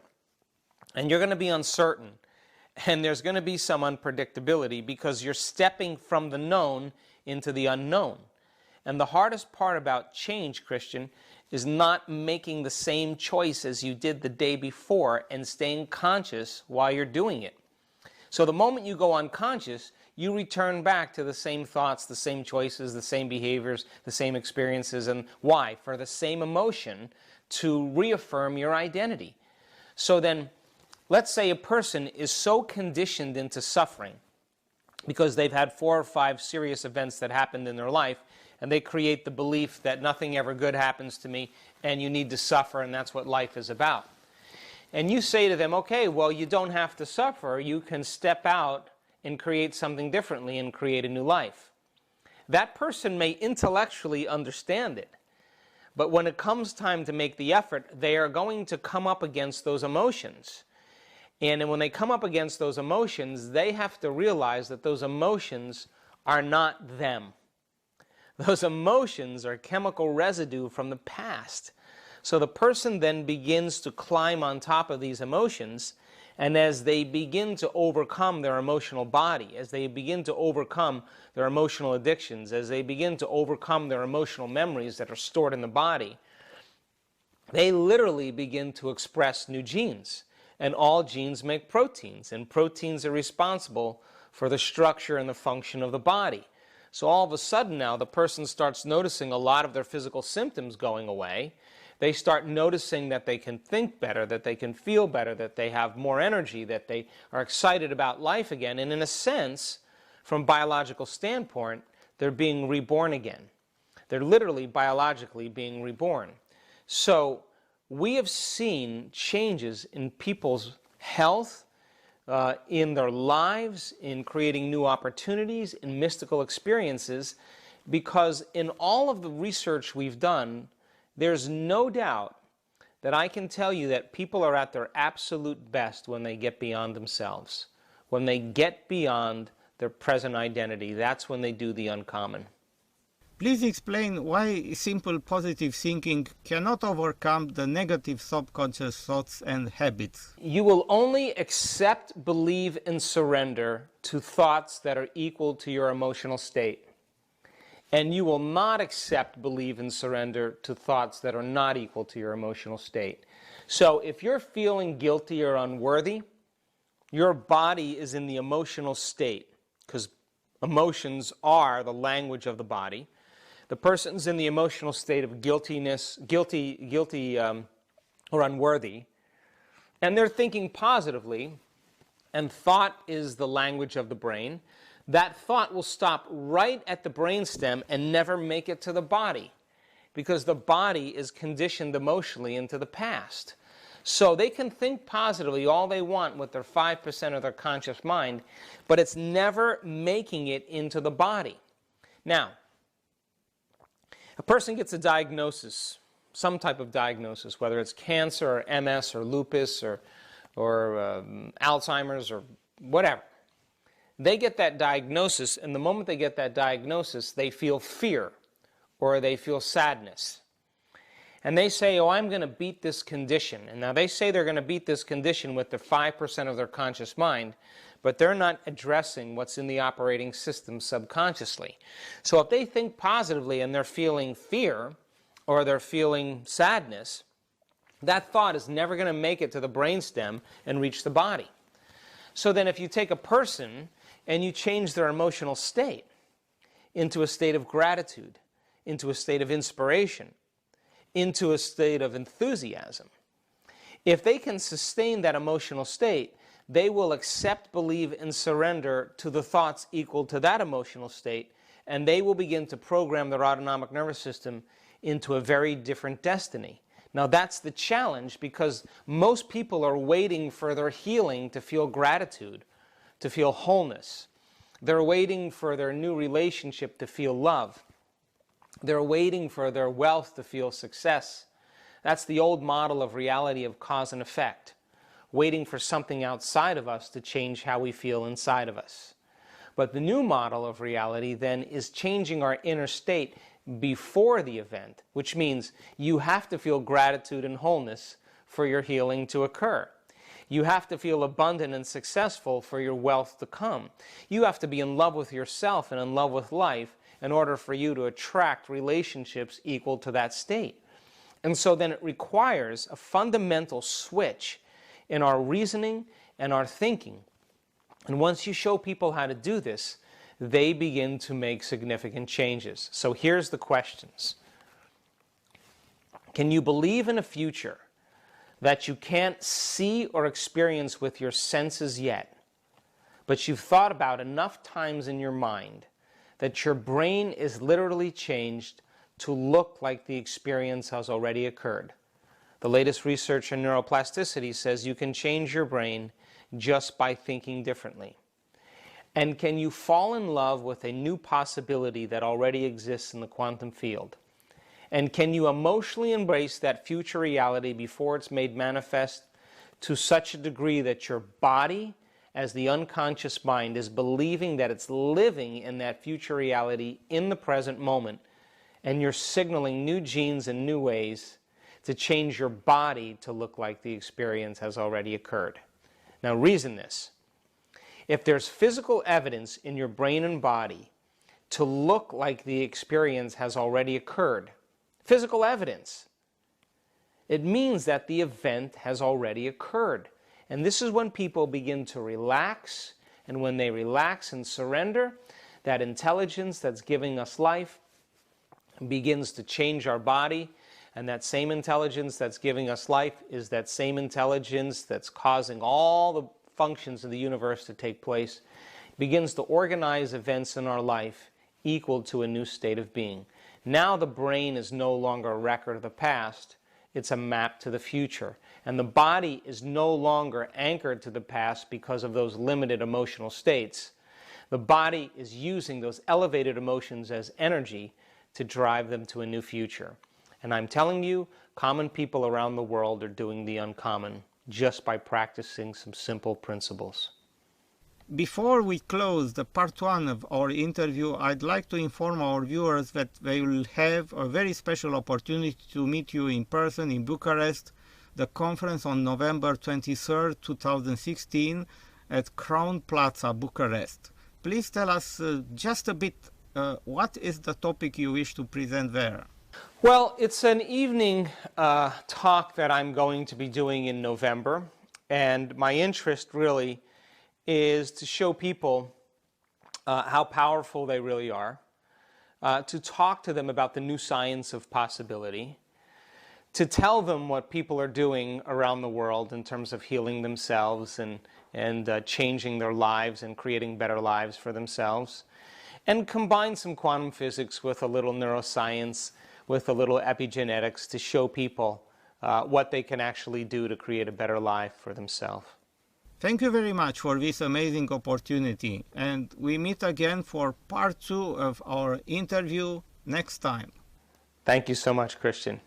And you're going to be uncertain. And there's going to be some unpredictability because you're stepping from the known into the unknown. And the hardest part about change, Christian, is not making the same choice as you did the day before and staying conscious while you're doing it. So the moment you go unconscious, you return back to the same thoughts, the same choices, the same behaviors, the same experiences. And why? For the same emotion, to reaffirm your identity. So then, let's say a person is so conditioned into suffering because they've had 4 or 5 serious events that happened in their life, and they create the belief that nothing ever good happens to me, and you need to suffer, and that's what life is about. And you say to them, okay, well, you don't have to suffer. You can step out and create something differently and create a new life. That person may intellectually understand it, but when it comes time to make the effort, they are going to come up against those emotions. And when they come up against those emotions, they have to realize that those emotions are not them. Those emotions are chemical residue from the past. So the person then begins to climb on top of these emotions, and as they begin to overcome their emotional body, as they begin to overcome their emotional addictions, as they begin to overcome their emotional memories that are stored in the body, they literally begin to express new genes. And all genes make proteins, and proteins are responsible for the structure and the function of the body. So all of a sudden now the person starts noticing a lot of their physical symptoms going away. They start noticing that they can think better, that they can feel better, that they have more energy, that they are excited about life again. And in a sense, from a biological standpoint, they're being reborn again. They're literally biologically being reborn. So we have seen changes in people's health, in their lives, in creating new opportunities, in mystical experiences, because in all of the research we've done, there's no doubt that I can tell you that people are at their absolute best when they get beyond themselves. When they get beyond their present identity, that's when they do the uncommon. Please explain why simple positive thinking cannot overcome the negative subconscious thoughts and habits. You will only accept, believe, and surrender to thoughts that are equal to your emotional state. And you will not accept, believe, and surrender to thoughts that are not equal to your emotional state. So if you're feeling guilty or unworthy, your body is in the emotional state, because emotions are the language of the body. The person's in the emotional state of guiltiness, guilty or unworthy, and they're thinking positively, and thought is the language of the brain. That thought will stop right at the brainstem and never make it to the body, because the body is conditioned emotionally into the past. So they can think positively all they want with their 5% of their conscious mind, but it's never making it into the body. Now, a person gets a diagnosis, some type of diagnosis, whether it's cancer or MS or lupus or Alzheimer's or whatever. They get that diagnosis, and the moment they get that diagnosis, they feel fear or they feel sadness. And they say, oh, I'm going to beat this condition. And now they say they're going to beat this condition with the 5% of their conscious mind, but they're not addressing what's in the operating system subconsciously. So if they think positively and they're feeling fear or they're feeling sadness, that thought is never going to make it to the brainstem and reach the body. So then if you take a person and you change their emotional state into a state of gratitude, into a state of inspiration, into a state of enthusiasm, if they can sustain that emotional state, they will accept, believe, and surrender to the thoughts equal to that emotional state, and they will begin to program their autonomic nervous system into a very different destiny. Now that's the challenge, because most people are waiting for their healing to feel gratitude, to feel wholeness. They're waiting for their new relationship to feel love. They're waiting for their wealth to feel success. That's the old model of reality of cause and effect, waiting for something outside of us to change how we feel inside of us. But the new model of reality then is changing our inner state before the event, which means you have to feel gratitude and wholeness for your healing to occur. You have to feel abundant and successful for your wealth to come. You have to be in love with yourself and in love with life in order for you to attract relationships equal to that state. And so then it requires a fundamental switch in our reasoning and our thinking. And once you show people how to do this, they begin to make significant changes. So here's the questions. Can you believe in a future that you can't see or experience with your senses yet, but you've thought about enough times in your mind that your brain is literally changed to look like the experience has already occurred? The latest research in neuroplasticity says you can change your brain just by thinking differently. And can you fall in love with a new possibility that already exists in the quantum field? And can you emotionally embrace that future reality before it's made manifest to such a degree that your body as the unconscious mind is believing that it's living in that future reality in the present moment, and you're signaling new genes and new ways to change your body to look like the experience has already occurred. Now reason this. If there's physical evidence in your brain and body to look like the experience has already occurred, physical evidence, it means that the event has already occurred. And this is when people begin to relax, and when they relax and surrender, that intelligence that's giving us life begins to change our body, and that same intelligence that's giving us life is that same intelligence that's causing all the functions of the universe to take place, begins to organize events in our life equal to a new state of being. Now the brain is no longer a record of the past, it's a map to the future. And the body is no longer anchored to the past because of those limited emotional states. The body is using those elevated emotions as energy to drive them to a new future. And I'm telling you, common people around the world are doing the uncommon just by practicing some simple principles. Before we close the part 1 of our interview, I'd like to inform our viewers that they will have a very special opportunity to meet you in person in Bucharest, the conference on November 23rd, 2016 at Crown Plaza, Bucharest. Please tell us just a bit, what is the topic you wish to present there? Well, it's an evening talk that I'm going to be doing in November, and my interest really is to show people how powerful they really are, to talk to them about the new science of possibility, to tell them what people are doing around the world in terms of healing themselves and changing their lives and creating better lives for themselves, and combine some quantum physics with a little neuroscience, with a little epigenetics to show people what they can actually do to create a better life for themselves. Thank you very much for this amazing opportunity, and we meet again for part 2 of our interview next time. Thank you so much, Christian.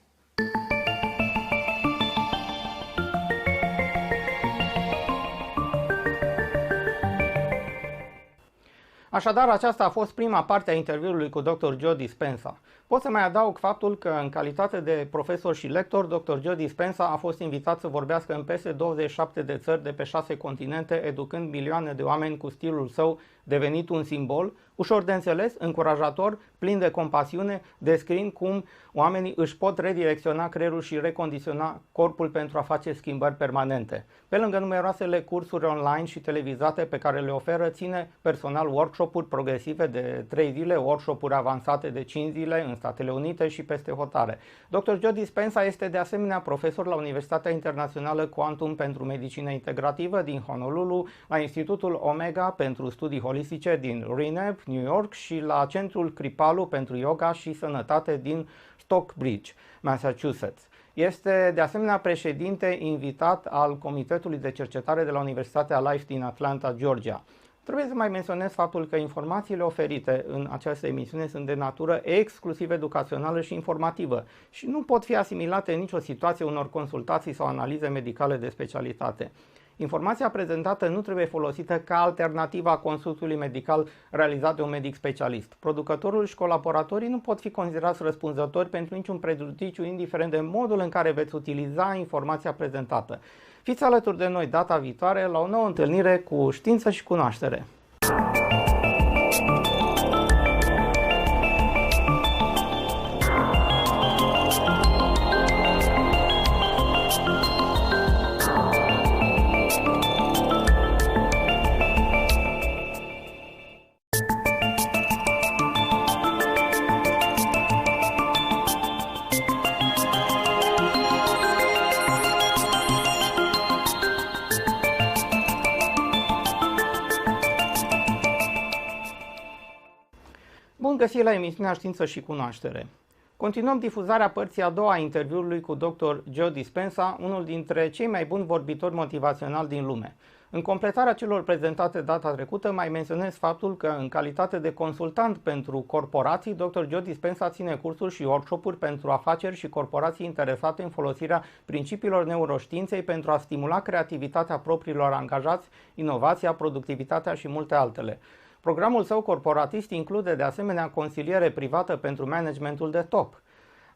Așadar, aceasta a fost prima parte a interviului cu Dr. Joe Dispenza. Pot să mai adaug faptul că, în calitate de profesor și lector, Dr. Joe Dispenza a fost invitat să vorbească în peste 27 de țări de pe 6 continente, educând milioane de oameni cu stilul său devenit un simbol, ușor de înțeles, încurajator, plin de compasiune, descriind cum oamenii își pot redirecționa creierul și recondiționa corpul pentru a face schimbări permanente. Pe lângă numeroasele cursuri online și televizate pe care le oferă, ține personal workshop-uri progresive de 3 zile, workshop-uri avansate de 5 zile în Statele Unite și peste hotare. Dr. Joe Dispenza este de asemenea profesor la Universitatea Internațională Quantum pentru Medicină Integrativă din Honolulu, la Institutul Omega pentru Studii Holistice din Reno, New York și la Centrul Kripalu pentru Yoga și Sănătate din Stockbridge, Massachusetts. Este de asemenea președinte invitat al Comitetului de Cercetare de la Universitatea Life din Atlanta, Georgia. Trebuie să mai menționez faptul că informațiile oferite în această emisiune sunt de natură exclusiv educațională și informativă și nu pot fi asimilate în nicio situație unor consultații sau analize medicale de specialitate. Informația prezentată nu trebuie folosită ca alternativă a consultului medical realizat de un medic specialist. Producătorul și colaboratorii nu pot fi considerați răspunzători pentru niciun prejudiciu, indiferent de modul în care veți utiliza informația prezentată. Fiți alături de noi data viitoare la o nouă întâlnire cu știință și cunoaștere. Bun găsit la emisiunea Știință și Cunoaștere. Continuăm difuzarea părții a doua a interviului cu Dr. Joe Dispenza, unul dintre cei mai buni vorbitori motivaționali din lume. În completarea celor prezentate data trecută, mai menționez faptul că, în calitate de consultant pentru corporații, Dr. Joe Dispenza ține cursuri și workshop-uri pentru afaceri și corporații interesate în folosirea principiilor neuroștiinței pentru a stimula creativitatea propriilor angajați, inovația, productivitatea și multe altele. Programul său corporatist include de asemenea consiliere privată pentru managementul de top.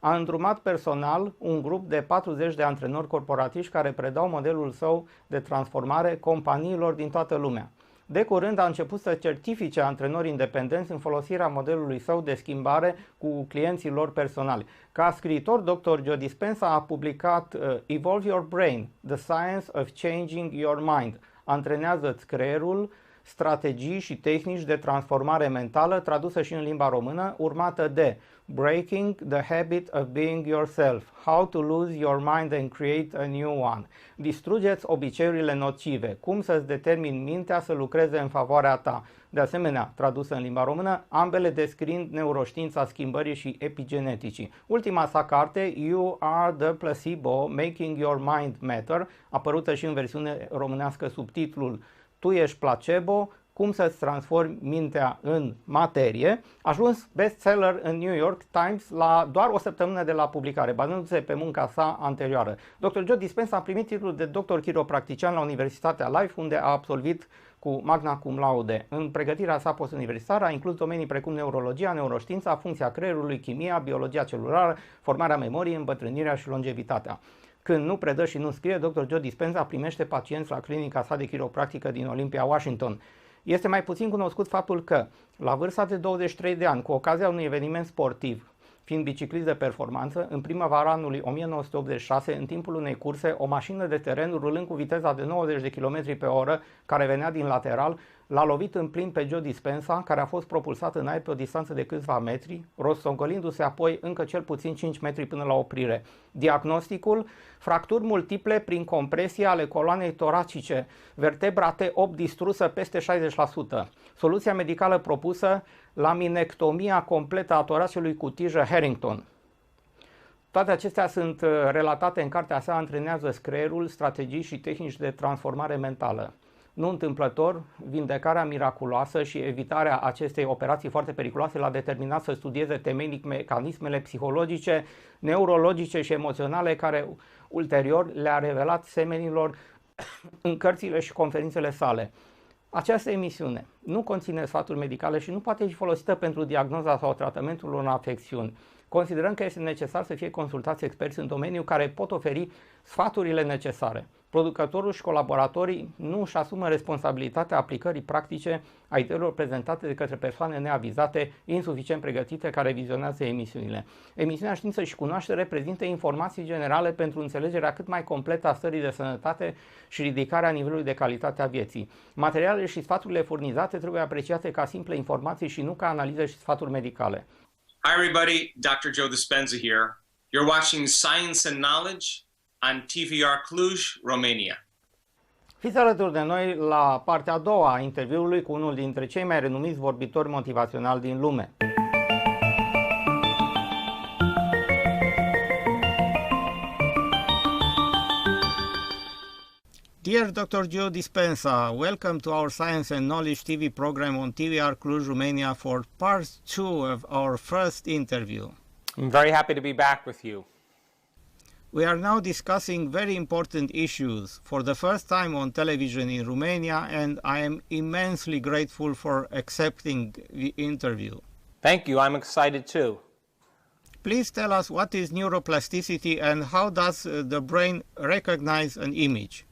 A îndrumat personal un grup de 40 de antrenori corporatiști care predau modelul său de transformare companiilor din toată lumea. De curând a început să certifice antrenori independenți în folosirea modelului său de schimbare cu clienții lor personali. Ca scriitor, Dr. Joe Dispenza a publicat Evolve Your Brain, The Science of Changing Your Mind. Antrenează-ți creierul, strategii și tehnici de transformare mentală, tradusă și în limba română, urmată de Breaking the Habit of Being Yourself, How to Lose Your Mind and Create a New One. Distrugeți obiceiurile nocive, cum să-ți determini mintea să lucreze în favoarea ta. De asemenea, tradusă în limba română, ambele descriind neuroștiința schimbării și epigeneticii. Ultima sa carte, You Are the Placebo, Making Your Mind Matter, apărută și în versiune românească sub titlul Tu ești placebo, cum să-ți transformi mintea în materie, a ajuns bestseller în New York Times la doar o săptămână de la publicare, bazându-se pe munca sa anterioară. Dr. Joe Dispenza a primit titlul de doctor chiropractician la Universitatea Life, unde a absolvit cu magna cum laude. În pregătirea sa postuniversitară a inclus domenii precum neurologia, neuroștiința, funcția creierului, chimia, biologia celulară, formarea memoriei, îmbătrânirea și longevitatea. Când nu predă și nu scrie, Dr. Joe Dispenza primește pacienți la clinica sa de chiropractică din Olympia, Washington. Este mai puțin cunoscut faptul că, la vârsta de 23 de ani, cu ocazia unui eveniment sportiv, fiind biciclist de performanță, în primăvara anului 1986, în timpul unei curse, o mașină de teren, rulând cu viteza de 90 de km pe oră, care venea din lateral, l-a lovit în plin pe Joe Dispenza, care a fost propulsat în aer pe o distanță de câțiva metri, rostogolindu-se apoi încă cel puțin 5 metri până la oprire. Diagnosticul: fracturi multiple prin compresie ale coloanei toracice, vertebra T8 distrusă peste 60%. Soluția medicală propusă: laminectomia completă a toraciului cu tijă Harrington. Toate acestea sunt relatate în cartea sa Antrenează creierul, strategii și tehnici de transformare mentală. Nu întâmplător, vindecarea miraculoasă și evitarea acestei operații foarte periculoase l-a determinat să studieze temeinic mecanismele psihologice, neurologice și emoționale care ulterior le-a revelat semenilor în cărțile și conferințele sale. Această emisiune nu conține sfaturi medicale și nu poate fi folosită pentru diagnoza sau tratamentul unor afecțiuni. Considerăm că este necesar să fie consultați experți în domeniu care pot oferi sfaturile necesare. Producătorul și colaboratorii nu își asumă responsabilitatea aplicării practice a ideilor prezentate de către persoane neavizate, insuficient pregătite, care vizionează emisiunile. Emisiunea Știință și Cunoaștere prezintă informații generale pentru înțelegerea cât mai completă a stării de sănătate și ridicarea nivelului de calitate a vieții. Materialele și sfaturile furnizate trebuie apreciate ca simple informații și nu ca analize și sfaturi medicale. Hi everybody, Dr. Joe Dispenza here. You're watching Science and Knowledge on TVR Cluj, Romania. Fiți alături de noi la partea a doua a interviului cu unul dintre cei mai renumiți vorbitori motivaționali din lume. Dear Dr. Joe Dispenza, welcome to our Science and Knowledge TV program on TVR Cluj, Romania for part 2 of our first interview. I'm very happy to be back with you. We are now discussing very important issues for the first time on television in Romania, and I am immensely grateful for accepting the interview. Thank you. I'm excited too. Please tell us what is neuroplasticity and how does the brain recognize an image?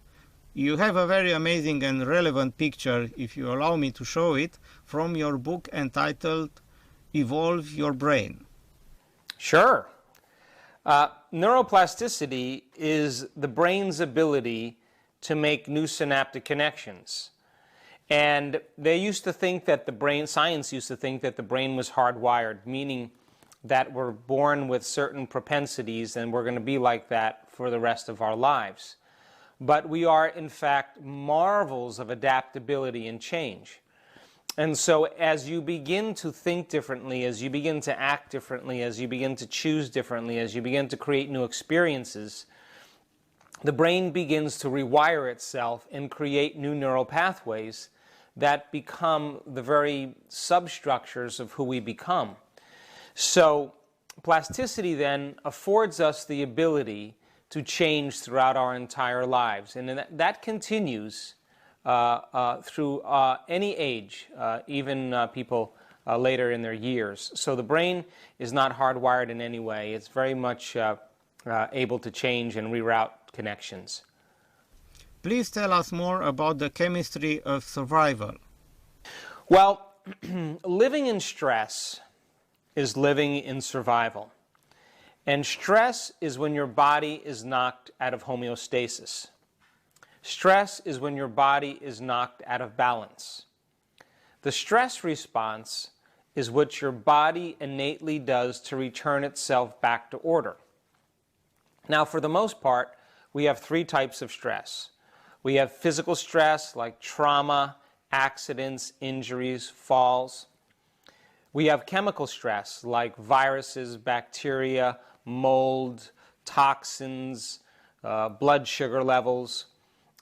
You have a very amazing and relevant picture, if you allow me to show it, from your book entitled Evolve Your Brain. Sure. Neuroplasticity is the brain's ability to make new synaptic connections. And they used to think that the brain, science used to think that the brain was hardwired, meaning that we're born with certain propensities and we're going to be like that for the rest of our lives. But we are, in fact, marvels of adaptability and change. And so as you begin to think differently, as you begin to act differently, as you begin to choose differently, as you begin to create new experiences, the brain begins to rewire itself and create new neural pathways that become the very substructures of who we become. So plasticity then affords us the ability to change throughout our entire lives, and that continues through any age, even people later in their years. So the brain is not hardwired in any way. It's very much able to change and reroute connections. Please tell us more about the chemistry of survival. Well, living in stress is living in survival. And stress is when your body is knocked out of homeostasis. Stress is when your body is knocked out of balance. The stress response is what your body innately does to return itself back to order. Now, for the most part, we have three types of stress. We have physical stress like trauma, accidents, injuries, falls. We have chemical stress like viruses, bacteria, mold, toxins, blood sugar levels.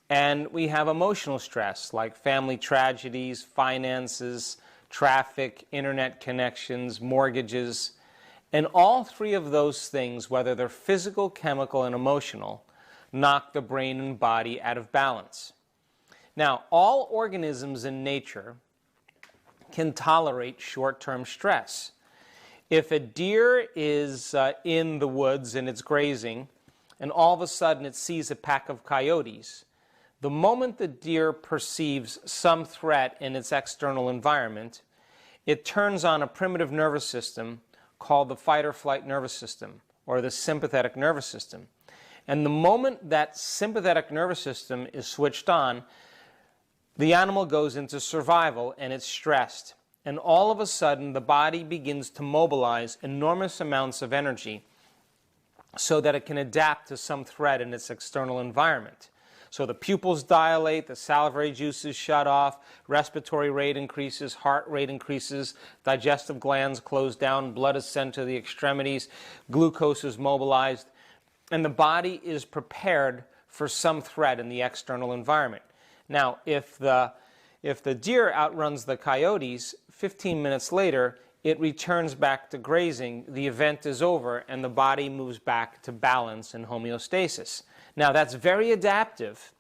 And we have emotional stress like family tragedies, finances, traffic, internet connections, mortgages. And all three of those things, whether they're physical, chemical, and emotional, knock the brain and body out of balance. Now, all organisms in nature can tolerate short-term stress. If a deer is in the woods and it's grazing, and all of a sudden it sees a pack of coyotes, the moment the deer perceives some threat in its external environment, it turns on a primitive nervous system called the fight or flight nervous system, or the sympathetic nervous system. And the moment that sympathetic nervous system is switched on, the animal goes into survival and it's stressed. And all of a sudden, the body begins to mobilize enormous amounts of energy so that it can adapt to some threat in its external environment. So the pupils dilate, the salivary juices shut off, respiratory rate increases, heart rate increases, digestive glands close down, blood is sent to the extremities, glucose is mobilized, and the body is prepared for some threat in the external environment. Now, if the deer outruns the coyotes, 15 minutes later, it returns back to grazing, the event is over, and the body moves back to balance and homeostasis. Now, that's very adaptive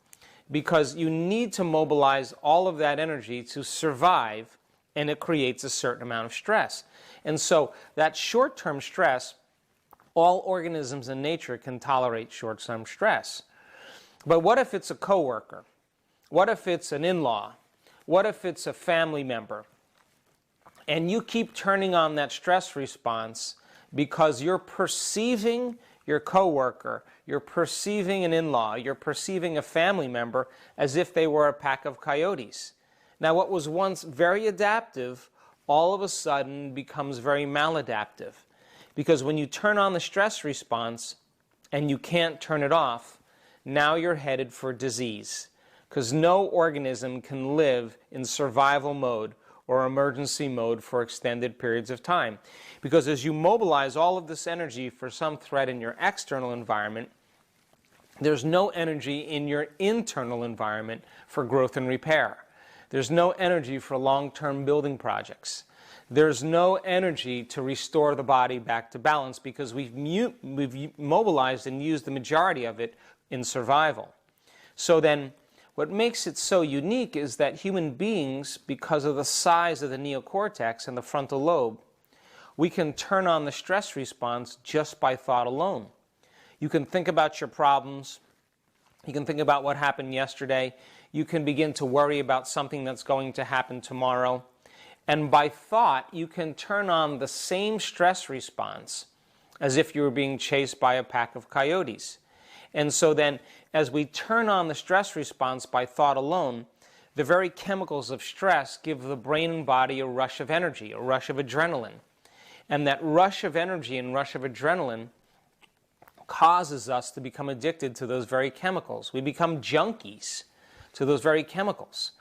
because you need to mobilize all of that energy to survive, and it creates a certain amount of stress. And so that short-term stress, all organisms in nature can tolerate short-term stress. But what if it's a coworker? What if it's an in-law? What if it's a family member? And you keep turning on that stress response because you're perceiving your coworker, you're perceiving an in-law, you're perceiving a family member as if they were a pack of coyotes. Now, what was once very adaptive all of a sudden becomes very maladaptive. Because when you turn on the stress response and you can't turn it off, now you're headed for disease. Because no organism can live in survival mode or emergency mode for extended periods of time. Because as you mobilize all of this energy for some threat in your external environment, there's no energy in your internal environment for growth and repair. There's no energy for long-term building projects. There's no energy to restore the body back to balance because we've mobilized and used the majority of it in survival. So then, what makes it so unique is that human beings, because of the size of the neocortex and the frontal lobe, we can turn on the stress response just by thought alone. You can think about your problems. You can think about what happened yesterday. You can begin to worry about something that's going to happen tomorrow. And by thought, you can turn on the same stress response as if you were being chased by a pack of coyotes. And so then, as we turn on the stress response by thought alone, the very chemicals of stress give the brain and body a rush of energy, a rush of adrenaline. And that rush of energy and rush of adrenaline causes us to become addicted to those very chemicals. We become junkies to those very chemicals.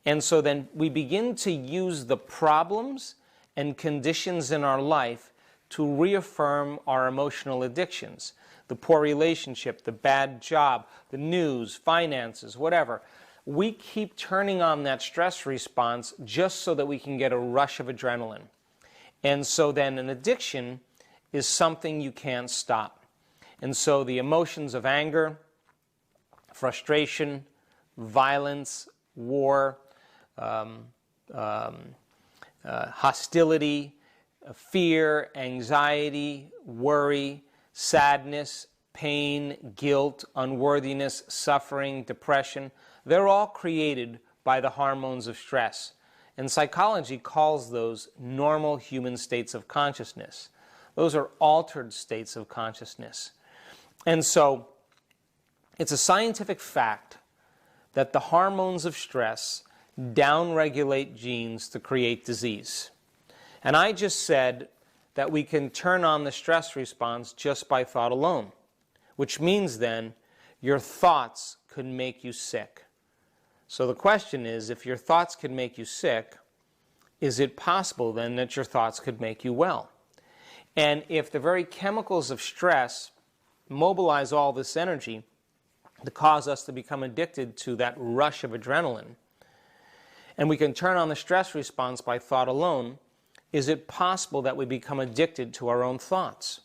And so then we begin to use the problems and conditions in our life to reaffirm our emotional addictions. the poor relationship, the bad job, the news, finances, whatever. We keep turning on that stress response just so that we can get a rush of adrenaline. And so then an addiction is something you can't stop. And so the emotions of anger, frustration, violence, war, hostility, fear, anxiety, worry, sadness, pain, guilt, unworthiness, suffering, depression, they're all created by the hormones of stress. And psychology calls those normal human states of consciousness. Those are altered states of consciousness. And so it's a scientific fact that the hormones of stress downregulate genes to create disease. And I just said that we can turn on the stress response just by thought alone, which means then your thoughts could make you sick. So the question is, if your thoughts could make you sick, is it possible then that your thoughts could make you well? And if the very chemicals of stress mobilize all this energy to cause us to become addicted to that rush of adrenaline, and we can turn on the stress response by thought alone, is it possible that we become addicted to our own thoughts?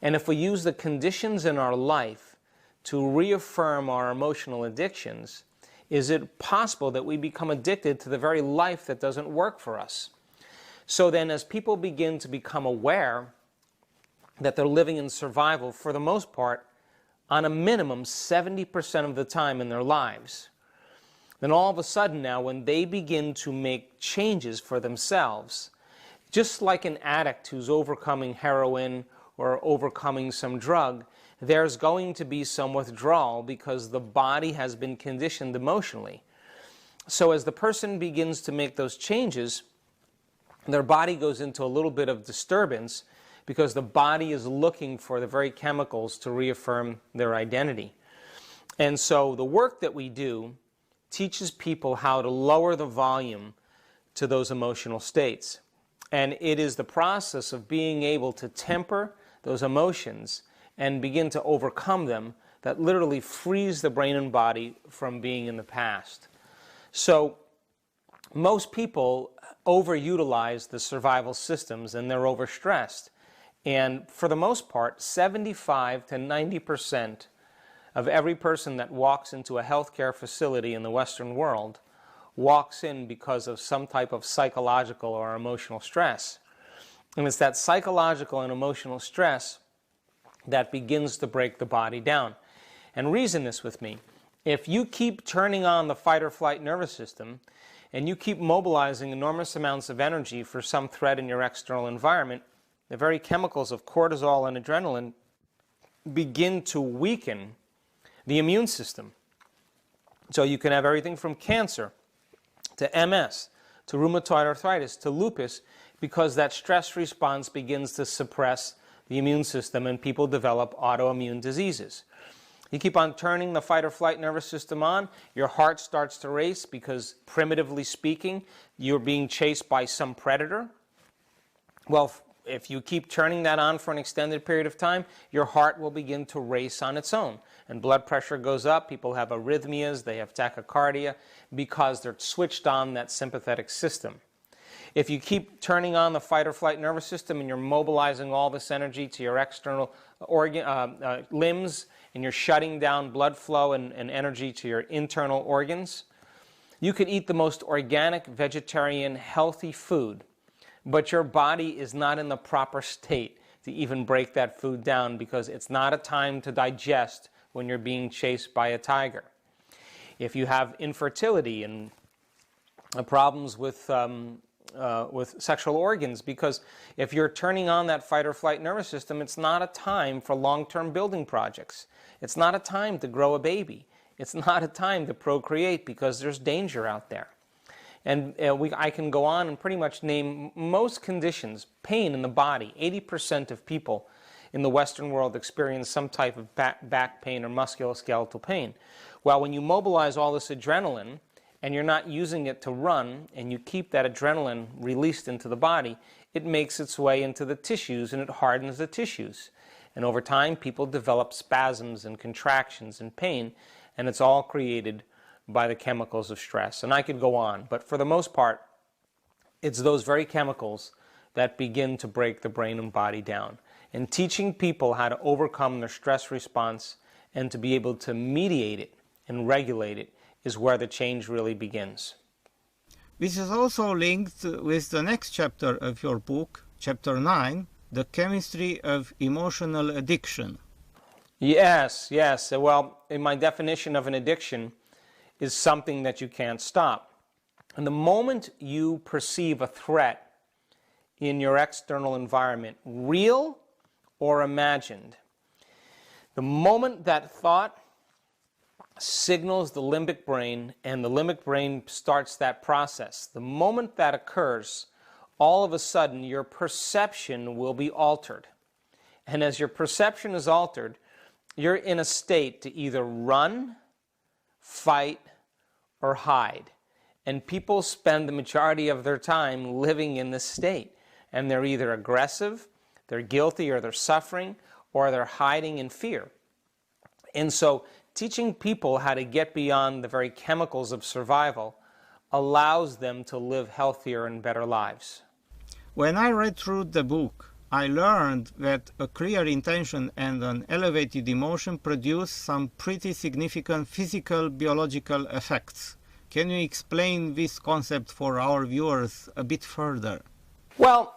And if we use the conditions in our life to reaffirm our emotional addictions, is it possible that we become addicted to the very life that doesn't work for us? So then as people begin to become aware that they're living in survival, for the most part, on a minimum 70% of the time in their lives, then all of a sudden now when they begin to make changes for themselves, just like an addict who's overcoming heroin or overcoming some drug, there's going to be some withdrawal because the body has been conditioned emotionally. So as the person begins to make those changes, their body goes into a little bit of disturbance because the body is looking for the very chemicals to reaffirm their identity. And so the work that we do teaches people how to lower the volume to those emotional states. And it is the process of being able to temper those emotions and begin to overcome them that literally frees the brain and body from being in the past. So most people overutilize the survival systems and they're overstressed. And for the most part, 75 to 90% of every person that walks into a healthcare facility in the Western world walks in because of some type of psychological or emotional stress. And it's that psychological and emotional stress that begins to break the body down. And reason this with me. If you keep turning on the fight or flight nervous system and you keep mobilizing enormous amounts of energy for some threat in your external environment, the very chemicals of cortisol and adrenaline begin to weaken the immune system. So you can have everything from cancer to MS, to rheumatoid arthritis, to lupus, because that stress response begins to suppress the immune system and people develop autoimmune diseases. You keep on turning the fight or flight nervous system on, your heart starts to race because, primitively speaking, you're being chased by some predator. Well, if you keep turning that on for an extended period of time, your heart will begin to race on its own. And blood pressure goes up, people have arrhythmias, they have tachycardia, because they're switched on that sympathetic system. If you keep turning on the fight or flight nervous system and you're mobilizing all this energy to your external limbs, and you're shutting down blood flow and energy to your internal organs, you could eat the most organic, vegetarian, healthy food, but your body is not in the proper state to even break that food down because it's not a time to digest when you're being chased by a tiger. If you have infertility and problems with sexual organs, because if you're turning on that fight or flight nervous system, it's not a time for long-term building projects. It's not a time to grow a baby. It's not a time to procreate because there's danger out there. And I can go on and pretty much name most conditions, pain in the body. 80% of people in the Western world experience some type of back pain or musculoskeletal pain. Well, when you mobilize all this adrenaline and you're not using it to run and you keep that adrenaline released into the body, it makes its way into the tissues and it hardens the tissues. And over time, people develop spasms and contractions and pain, and it's all created by the chemicals of stress. And I could go on, but for the most part, it's those very chemicals that begin to break the brain and body down. And teaching people how to overcome their stress response and to be able to mediate it and regulate it is where the change really begins. This is also linked with the next chapter of your book, chapter 9, The Chemistry of Emotional Addiction. Yes. Well, in my definition of an addiction is something that you can't stop. And the moment you perceive a threat in your external environment, real or imagined, the moment that thought signals the limbic brain and the limbic brain starts that process, the moment that occurs, all of a sudden your perception will be altered. And as your perception is altered, you're in a state to either run, fight, or hide. And people spend the majority of their time living in this state. And they're either aggressive, they're guilty, or they're suffering, or they're hiding in fear. And so teaching people how to get beyond the very chemicals of survival allows them to live healthier and better lives. When I read through the book, I learned that a clear intention and an elevated emotion produce some pretty significant physical, biological effects. Can you explain this concept for our viewers a bit further? Well,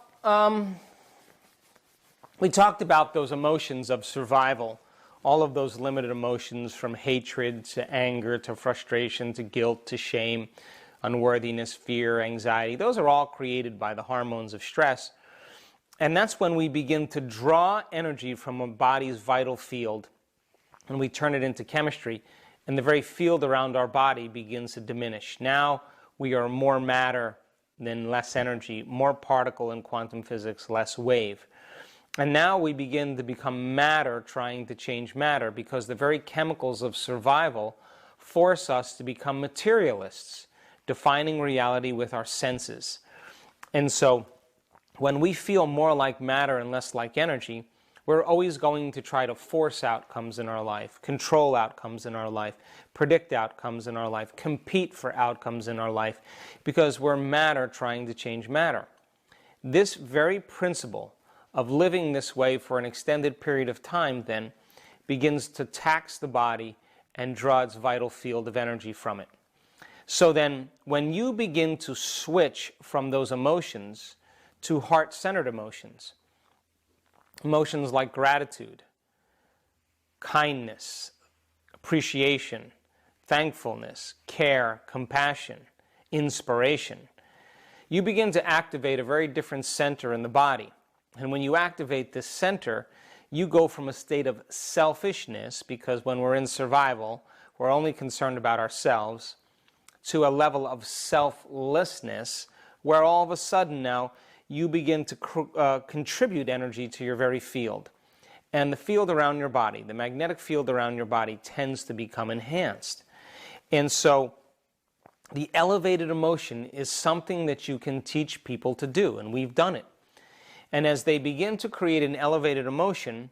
we talked about those emotions of survival, all of those limited emotions from hatred to anger to frustration to guilt to shame, unworthiness, fear, anxiety. Those are all created by the hormones of stress. And that's when we begin to draw energy from a body's vital field and we turn it into chemistry, and the very field around our body begins to diminish. Now we are more matter than less energy, more particle in quantum physics, less wave. And now we begin to become matter trying to change matter, because the very chemicals of survival force us to become materialists, defining reality with our senses. And so when we feel more like matter and less like energy, we're always going to try to force outcomes in our life, control outcomes in our life, predict outcomes in our life, compete for outcomes in our life, because we're matter trying to change matter. This very principle of living this way for an extended period of time then begins to tax the body and draw its vital field of energy from it. So then when you begin to switch from those emotions to heart-centered emotions, emotions like gratitude, kindness, appreciation, thankfulness, care, compassion, inspiration, you begin to activate a very different center in the body. And when you activate this center, you go from a state of selfishness, because when we're in survival, we're only concerned about ourselves, to a level of selflessness, where all of a sudden now you begin to contribute energy to your very field. And the field around your body, the magnetic field around your body, tends to become enhanced. And so the elevated emotion is something that you can teach people to do, and we've done it. And as they begin to create an elevated emotion,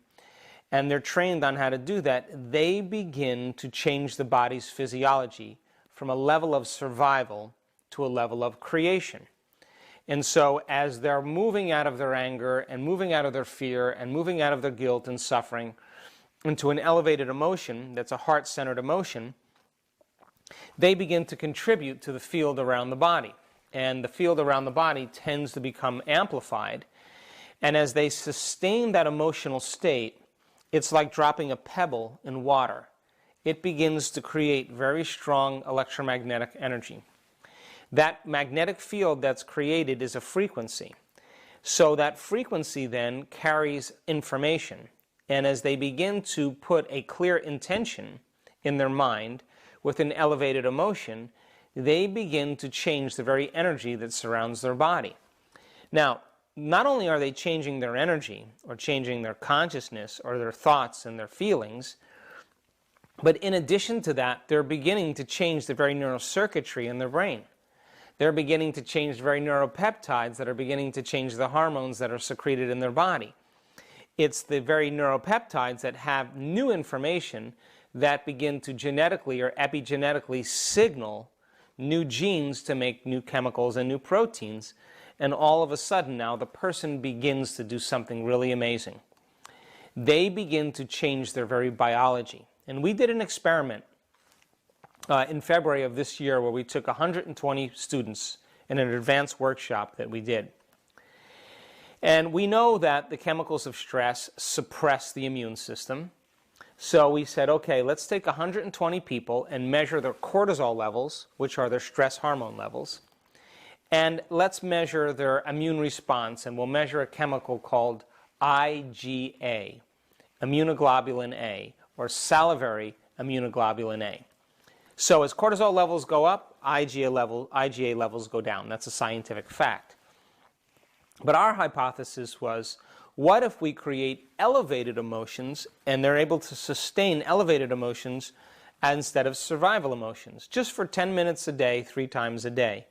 and they're trained on how to do that, they begin to change the body's physiology from a level of survival to a level of creation. And so as they're moving out of their anger and moving out of their fear and moving out of their guilt and suffering into an elevated emotion that's a heart-centered emotion, they begin to contribute to the field around the body. And the field around the body tends to become amplified. And as they sustain that emotional state, it's like dropping a pebble in water. It begins to create very strong electromagnetic energy. That magnetic field that's created is a frequency. So that frequency then carries information. And as they begin to put a clear intention in their mind with an elevated emotion, they begin to change the very energy that surrounds their body. Now, not only are they changing their energy or changing their consciousness or their thoughts and their feelings, but in addition to that, they're beginning to change the very neurocircuitry in their brain. They're beginning to change the very neuropeptides that are beginning to change the hormones that are secreted in their body. It's the very neuropeptides that have new information that begin to genetically or epigenetically signal new genes to make new chemicals and new proteins. And all of a sudden now the person begins to do something really amazing. They begin to change their very biology. And we did an experiment in February of this year where we took 120 students in an advanced workshop that we did. And we know that the chemicals of stress suppress the immune system. So we said, okay, let's take 120 people and measure their cortisol levels, which are their stress hormone levels, and let's measure their immune response, and we'll measure a chemical called IgA, immunoglobulin A, or salivary immunoglobulin A. So as cortisol levels go up, IgA levels go down. That's a scientific fact. But our hypothesis was, what if we create elevated emotions and they're able to sustain elevated emotions instead of survival emotions, just for 10 minutes a day, 3 times a day?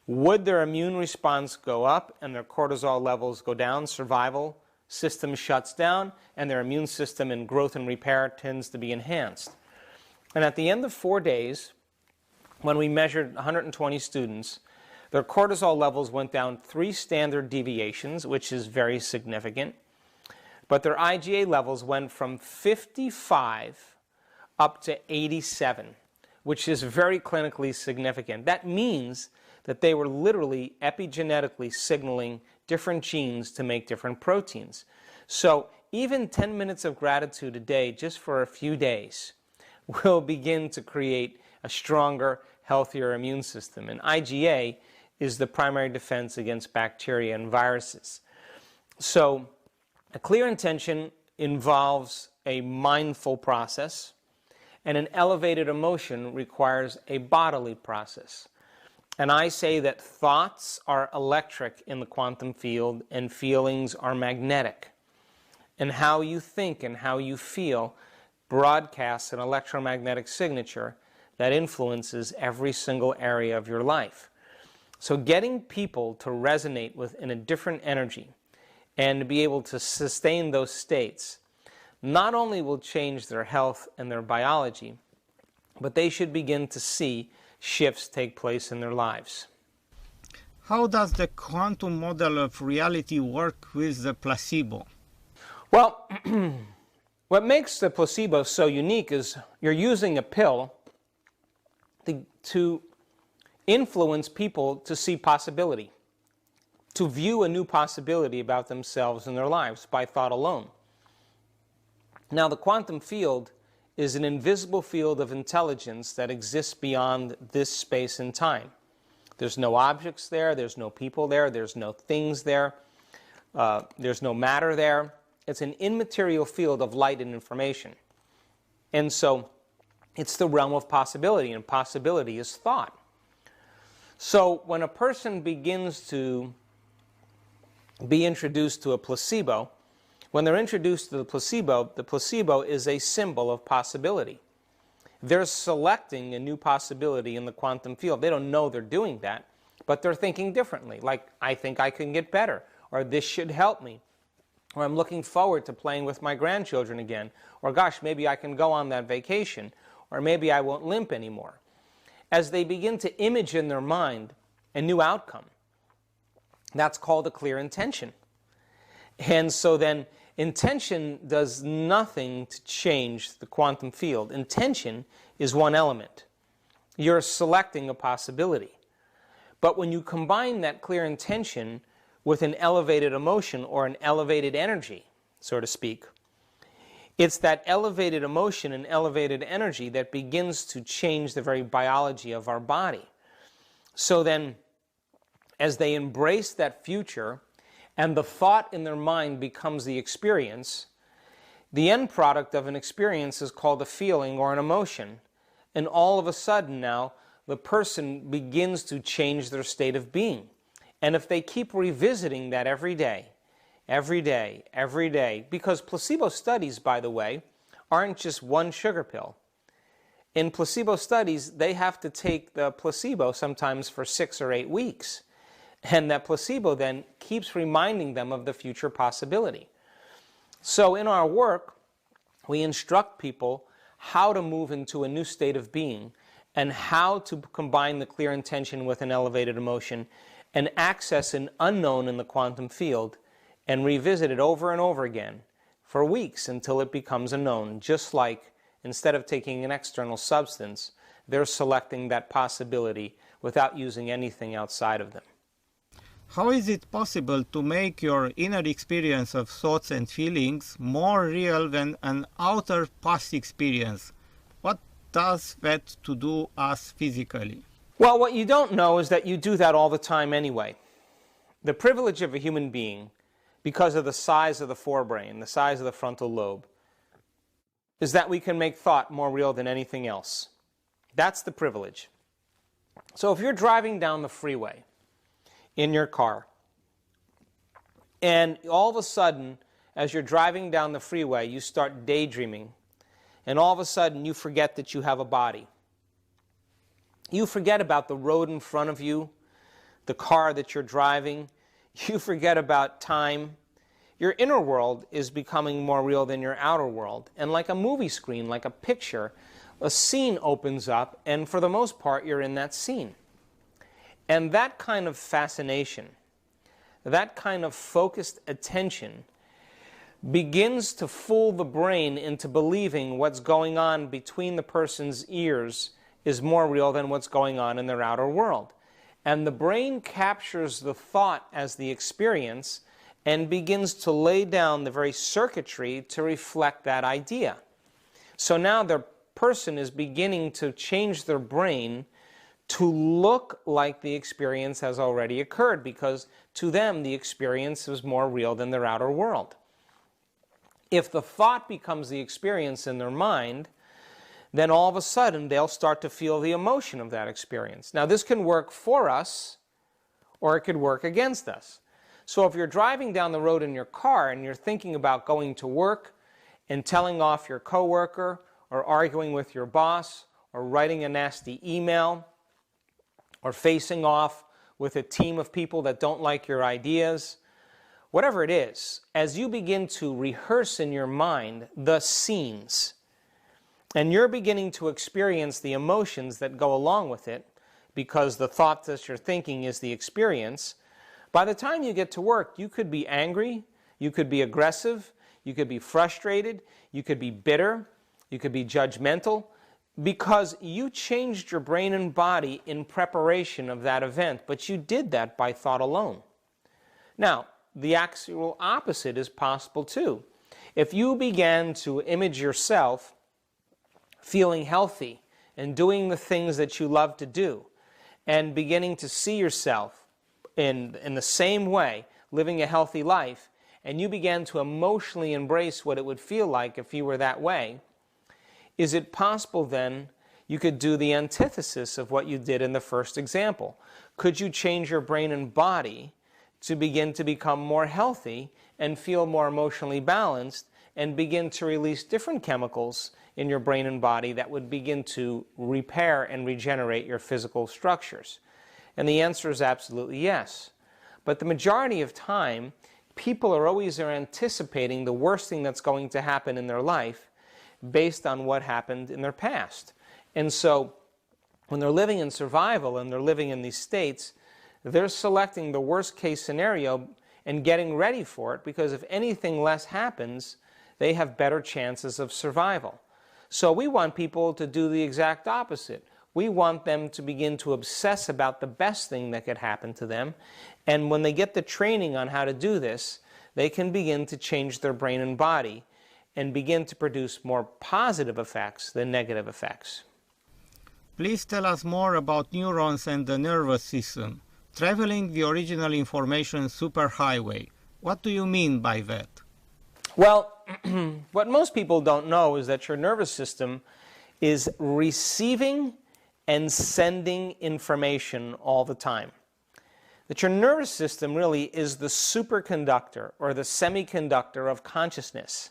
Would their immune response go up and their cortisol levels go down, survival system shuts down, and their immune system in growth and repair tends to be enhanced? And at the end of 4 days, when we measured 120 students, their cortisol levels went down 3 standard deviations, which is very significant. But their IgA levels went from 55 up to 87, which is very clinically significant. That means that they were literally epigenetically signaling different genes to make different proteins. So even 10 minutes of gratitude a day, just for a few days, will begin to create a stronger, healthier immune system. And IgA is the primary defense against bacteria and viruses. So a clear intention involves a mindful process, and an elevated emotion requires a bodily process. And I say that thoughts are electric in the quantum field and feelings are magnetic. And how you think and how you feel broadcasts an electromagnetic signature that influences every single area of your life. So getting people to resonate in a different energy and to be able to sustain those states not only will change their health and their biology, but they should begin to see shifts take place in their lives. How does the quantum model of reality work with the placebo? Well, what makes the placebo so unique is you're using a pill to influence people to see possibility, to view a new possibility about themselves and their lives by thought alone. Now, the quantum field is an invisible field of intelligence that exists beyond this space and time. There's no objects there, there's no people there, there's no things there, there's no matter there. It's an immaterial field of light and information. And so it's the realm of possibility, and possibility is thought. So when a person begins to be introduced to a placebo, when they're introduced to the placebo is a symbol of possibility. They're selecting a new possibility in the quantum field. They don't know they're doing that, but they're thinking differently, like, I think I can get better, or this should help me, or I'm looking forward to playing with my grandchildren again, or gosh, maybe I can go on that vacation, or maybe I won't limp anymore. As they begin to image in their mind a new outcome, that's called a clear intention. And so then intention does nothing to change the quantum field. Intention is one element. You're selecting a possibility. But when you combine that clear intention with an elevated emotion or an elevated energy, so to speak, it's that elevated emotion and elevated energy that begins to change the very biology of our body. So then, as they embrace that future, and the thought in their mind becomes the experience, the end product of an experience is called a feeling or an emotion. And all of a sudden now, the person begins to change their state of being. And if they keep revisiting that every day, because placebo studies, by the way, aren't just one sugar pill. In placebo studies, they have to take the placebo sometimes for 6 or 8 weeks. And that placebo then keeps reminding them of the future possibility. So in our work, we instruct people how to move into a new state of being and how to combine the clear intention with an elevated emotion and access an unknown in the quantum field and revisit it over and over again for weeks until it becomes a known, just like instead of taking an external substance, they're selecting that possibility without using anything outside of them. How is it possible to make your inner experience of thoughts and feelings more real than an outer past experience? What does that to do us physically? Well, what you don't know is that you do that all the time anyway. The privilege of a human being, because of the size of the forebrain, the size of the frontal lobe, is that we can make thought more real than anything else. That's the privilege. So if you're driving down the freeway in your car, and all of a sudden, as you're driving down the freeway, you start daydreaming, and all of a sudden you forget that you have a body. You forget about the road in front of you, the car that you're driving. You forget about time. Your inner world is becoming more real than your outer world. And like a movie screen, like a picture, a scene opens up, and for the most part, you're in that scene. And that kind of fascination, that kind of focused attention begins to fool the brain into believing what's going on between the person's ears is more real than what's going on in their outer world. And the brain captures the thought as the experience and begins to lay down the very circuitry to reflect that idea. So now the person is beginning to change their brain to look like the experience has already occurred, because to them the experience is more real than their outer world. If the thought becomes the experience in their mind, then all of a sudden they'll start to feel the emotion of that experience. Now this can work for us, or it could work against us. So if you're driving down the road in your car and you're thinking about going to work and telling off your coworker, or arguing with your boss, or writing a nasty email, or facing off with a team of people that don't like your ideas, whatever it is, as you begin to rehearse in your mind the scenes, and you're beginning to experience the emotions that go along with it, because the thought that you're thinking is the experience, by the time you get to work, you could be angry, you could be aggressive, you could be frustrated, you could be bitter, you could be judgmental, because you changed your brain and body in preparation of that event, but you did that by thought alone. Now, the actual opposite is possible too. If you began to image yourself feeling healthy and doing the things that you love to do, and beginning to see yourself in the same way, living a healthy life, and you began to emotionally embrace what it would feel like if you were that way, is it possible then you could do the antithesis of what you did in the first example? Could you change your brain and body to begin to become more healthy and feel more emotionally balanced and begin to release different chemicals in your brain and body that would begin to repair and regenerate your physical structures? And the answer is absolutely yes. But the majority of time, people are always anticipating the worst thing that's going to happen in their life based on what happened in their past. And so when they're living in survival and they're living in these states, they're selecting the worst case scenario and getting ready for it, because if anything less happens, they have better chances of survival. So we want people to do the exact opposite. We want them to begin to obsess about the best thing that could happen to them, and when they get the training on how to do this, they can begin to change their brain and body and begin to produce more positive effects than negative effects. Please tell us more about neurons and the nervous system. Traveling the original information superhighway. What do you mean by that? Well, what most people don't know is that your nervous system is receiving and sending information all the time. That your nervous system really is the superconductor or the semiconductor of consciousness.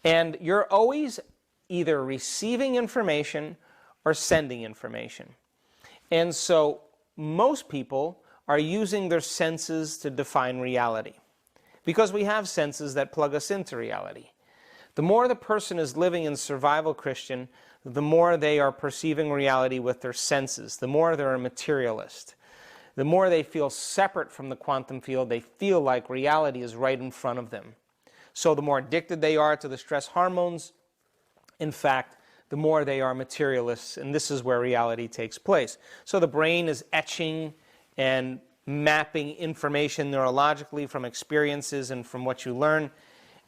And you're always either receiving information or sending information. And so most people are using their senses to define reality. because we have senses that plug us into reality. The more the person is living in survival, Christian, the more they are perceiving reality with their senses, the more they're a materialist. The more they feel separate from the quantum field, they feel like reality is right in front of them. So the more addicted they are to the stress hormones, in fact, the more they are materialists, and this is where reality takes place. So the brain is etching and mapping information neurologically from experiences and from what you learn,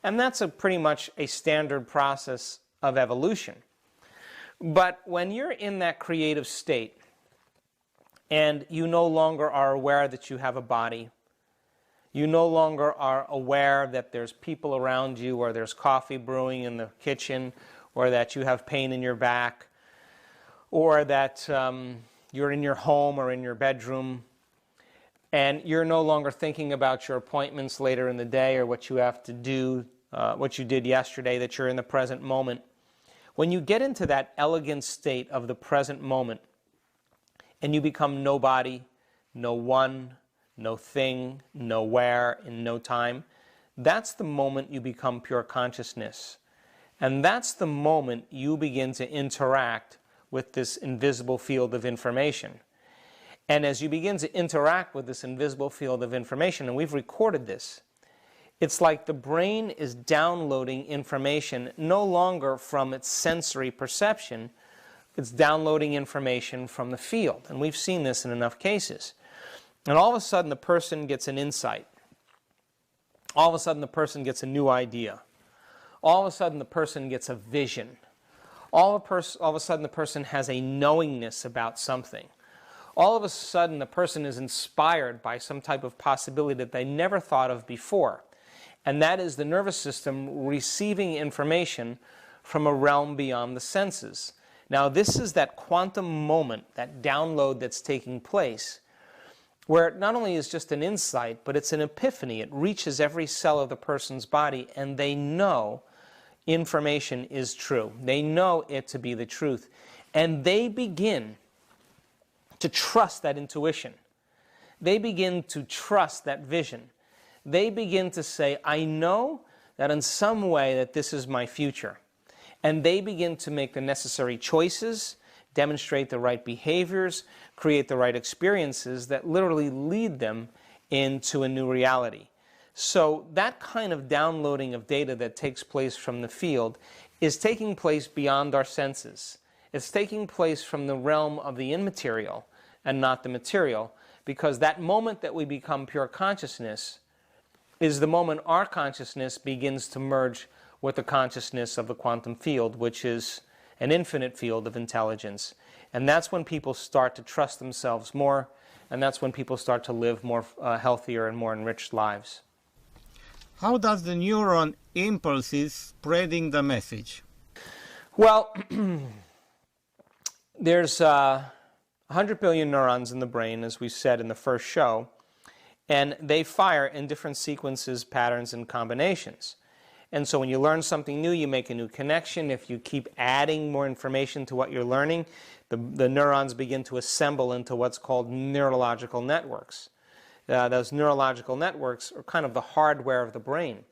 and that's pretty much a standard process of evolution. But when you're in that creative state, and you no longer are aware that you have a body, you no longer are aware that there's people around you, or there's coffee brewing in the kitchen, or that you have pain in your back, or that you're in your home or in your bedroom, and you're no longer thinking about your appointments later in the day or what you have to do, what you did yesterday, that you're in the present moment. When you get into that elegant state of the present moment, and you become nobody, no one, no thing, nowhere, in no time, that's the moment you become pure consciousness. And that's the moment you begin to interact with this invisible field of information. And as you begin to interact with this invisible field of information, and we've recorded this, it's like the brain is downloading information no longer from its sensory perception, it's downloading information from the field. And we've seen this in enough cases. And all of a sudden the person gets an insight. All of a sudden the person gets a new idea. All of a sudden the person gets a vision. All of a sudden the person has a knowingness about something. All of a sudden the person is inspired by some type of possibility that they never thought of before. And that is the nervous system receiving information from a realm beyond the senses. Now this is that quantum moment, that download that's taking place, where it not only is just an insight, but it's an epiphany. It reaches every cell of the person's body, and they know information is true. They know it to be the truth. And they begin to trust that intuition. They begin to trust that vision. They begin to say, I know that in some way that this is my future. And they begin to make the necessary choices, demonstrate the right behaviors, create the right experiences that literally lead them into a new reality. So that kind of downloading of data that takes place from the field is taking place beyond our senses. It's taking place from the realm of the immaterial and not the material, because that moment that we become pure consciousness is the moment our consciousness begins to merge with the consciousness of the quantum field, which is an infinite field of intelligence. And that's when people start to trust themselves more, and that's when people start to live more healthier and more enriched lives. How does the neuron impulses spreading the message? Well, there's 100 billion neurons in the brain, as we said in the first show, and they fire in different sequences, patterns, and combinations. And so when you learn something new, you make a new connection. If you keep adding more information to what you're learning, the neurons begin to assemble into what's called neurological networks. Those neurological networks are kind of the hardware of the brain.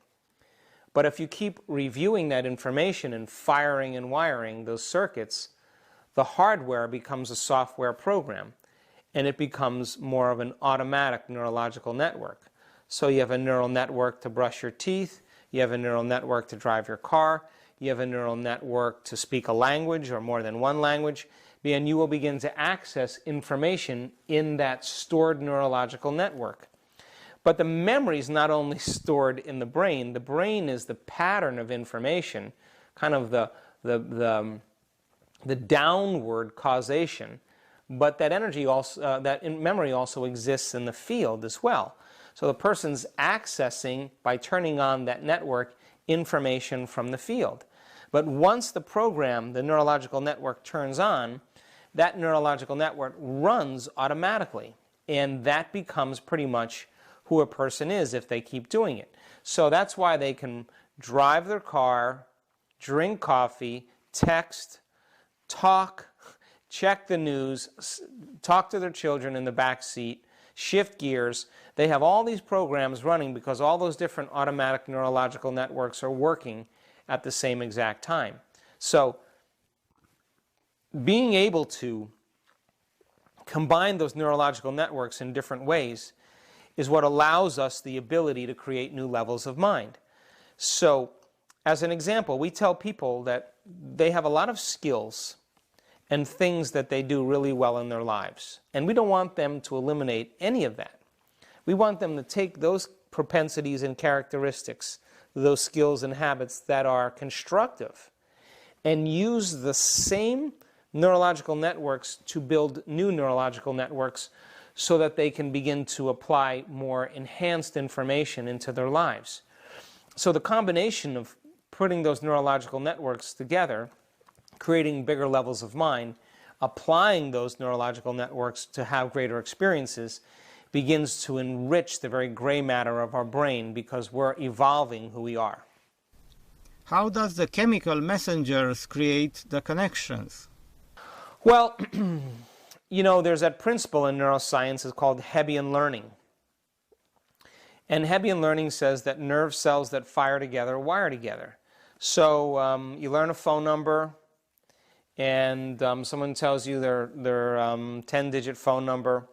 But if you keep reviewing that information and firing and wiring those circuits, the hardware becomes a software program, and it becomes more of an automatic neurological network. So you have a neural network to brush your teeth, you have a neural network to drive your car, you have a neural network to speak a language or more than one language, and you will begin to access information in that stored neurological network. But the memory is not only stored in the brain is the pattern of information, kind of the downward causation, but that energy also, memory also exists in the field as well. So the person's accessing, by turning on that network, information from the field. But once the program, the neurological network, turns on, that neurological network runs automatically. And that becomes pretty much who a person is if they keep doing it. So that's why they can drive their car, drink coffee, text, talk, check the news, talk to their children in the back seat, shift gears. They have all these programs running because all those different automatic neurological networks are working at the same exact time. So being able to combine those neurological networks in different ways is what allows us the ability to create new levels of mind. So as an example, we tell people that they have a lot of skills and things that they do really well in their lives. And we don't want them to eliminate any of that. We want them to take those propensities and characteristics, those skills and habits that are constructive, and use the same neurological networks to build new neurological networks so that they can begin to apply more enhanced information into their lives. So the combination of putting those neurological networks together, creating bigger levels of mind, applying those neurological networks to have greater experiences, begins to enrich the very gray matter of our brain because we're evolving who we are. How does the chemical messengers create the connections? Well, you know, there's that principle in neuroscience is called Hebbian learning. And Hebbian learning says that nerve cells that fire together wire together. So you learn a phone number, and someone tells you their 10-digit phone number,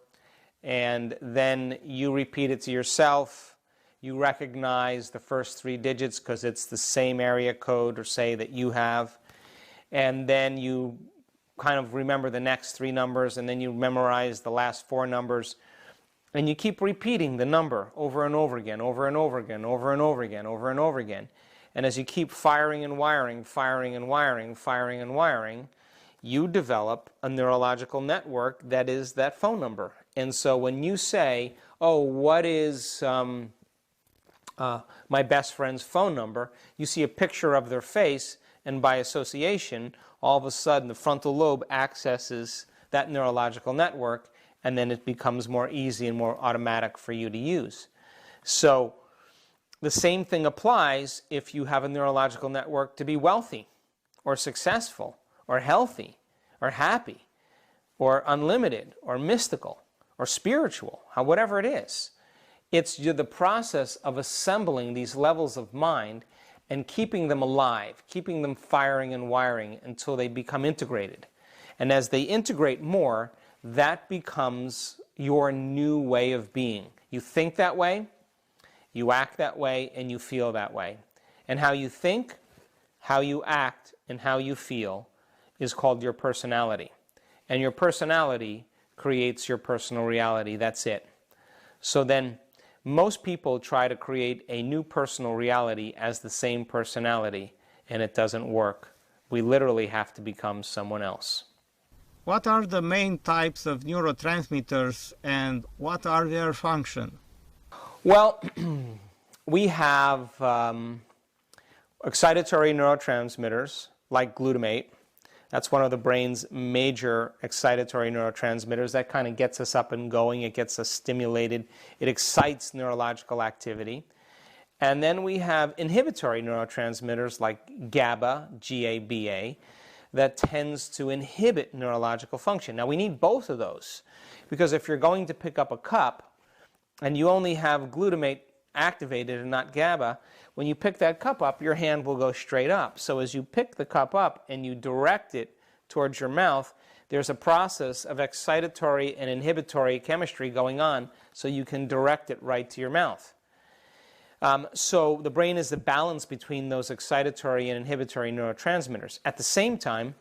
and then you repeat it to yourself. You recognize the first 3 digits because it's the same area code, or say, that you have. And then you kind of remember the next 3 numbers, and then you memorize the last 4 numbers. And you keep repeating the number over and over again, over and over again, over and over again, over and over again. And as you keep firing and wiring, firing and wiring, firing and wiring, you develop a neurological network that is that phone number. And so when you say, oh, what is my best friend's phone number, you see a picture of their face, and by association, all of a sudden the frontal lobe accesses that neurological network, and then it becomes more easy and more automatic for you to use. So the same thing applies if you have a neurological network to be wealthy, or successful, or healthy, or happy, or unlimited, or mystical, or spiritual, whatever it is. It's the process of assembling these levels of mind and keeping them alive, keeping them firing and wiring until they become integrated. And as they integrate more, that becomes your new way of being. You think that way, you act that way, and you feel that way. And how you think, how you act, and how you feel is called your personality. And your personality creates your personal reality. That's it. So then, most people try to create a new personal reality as the same personality, and it doesn't work. We literally have to become someone else. What are the main types of neurotransmitters, and what are their functions? Well, we have excitatory neurotransmitters like glutamate. That's one of the brain's major excitatory neurotransmitters. That kind of gets us up and going. It gets us stimulated. It excites neurological activity. And then we have inhibitory neurotransmitters like GABA, G-A-B-A, that tends to inhibit neurological function. Now, we need both of those, because if you're going to pick up a cup and you only have glutamate activated and not GABA, when you pick that cup up, your hand will go straight up. So as you pick the cup up and you direct it towards your mouth, there's a process of excitatory and inhibitory chemistry going on, so you can direct it right to your mouth. So the brain is the balance between those excitatory and inhibitory neurotransmitters. At the same time,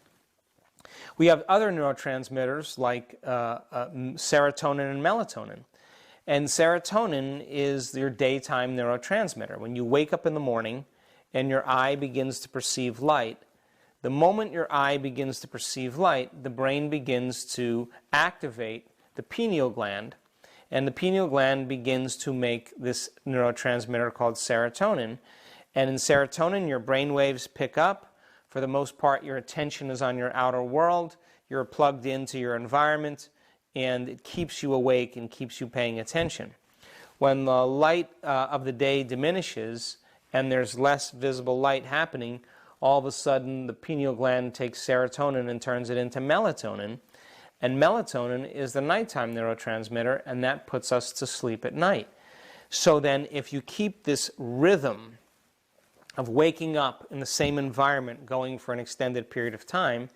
we have other neurotransmitters like serotonin and melatonin. And serotonin is your daytime neurotransmitter. When you wake up in the morning and your eye begins to perceive light, the moment your eye begins to perceive light, the brain begins to activate the pineal gland, and the pineal gland begins to make this neurotransmitter called serotonin. And in serotonin, your brain waves pick up. For the most part, your attention is on your outer world. You're plugged into your environment, and it keeps you awake and keeps you paying attention. When the light of the day diminishes and there's less visible light happening, all of a sudden the pineal gland takes serotonin and turns it into melatonin. And melatonin is the nighttime neurotransmitter, and that puts us to sleep at night. So then if you keep this rhythm of waking up in the same environment going for an extended period of time,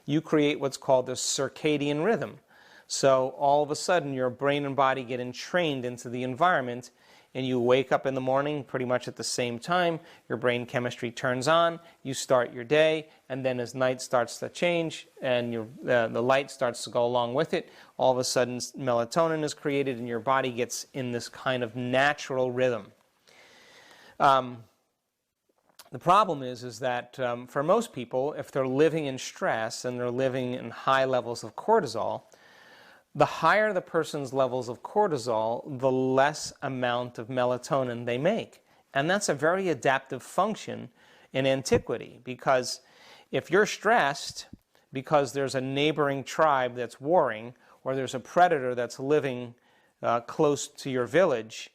you create what's called the circadian rhythm. So all of a sudden your brain and body get entrained into the environment, and you wake up in the morning pretty much at the same time, your brain chemistry turns on, you start your day, and then as night starts to change and the light starts to go along with it, all of a sudden melatonin is created and your body gets in this kind of natural rhythm. The problem is that for most people, if they're living in stress and they're living in high levels of cortisol, the higher the person's levels of cortisol, the less amount of melatonin they make. And that's a very adaptive function in antiquity, because if you're stressed because there's a neighboring tribe that's warring, or there's a predator that's living close to your village,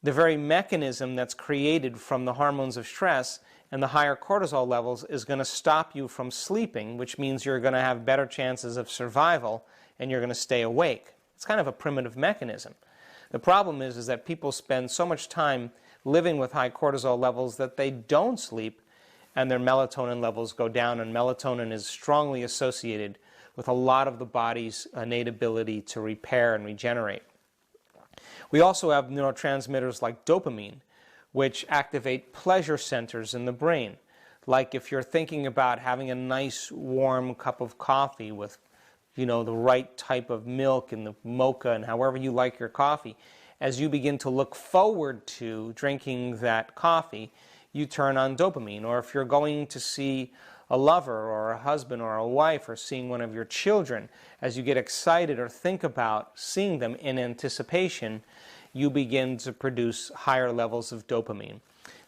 the very mechanism that's created from the hormones of stress and the higher cortisol levels is going to stop you from sleeping, which means you're going to have better chances of survival and you're going to stay awake. It's kind of a primitive mechanism. The problem is that people spend so much time living with high cortisol levels that they don't sleep and their melatonin levels go down, and melatonin is strongly associated with a lot of the body's innate ability to repair and regenerate. We also have neurotransmitters like dopamine, which activate pleasure centers in the brain. Like if you're thinking about having a nice warm cup of coffee with the right type of milk and the mocha and however you like your coffee, as you begin to look forward to drinking that coffee, you turn on dopamine. Or if you're going to see a lover or a husband or a wife or seeing one of your children, as you get excited or think about seeing them in anticipation, you begin to produce higher levels of dopamine.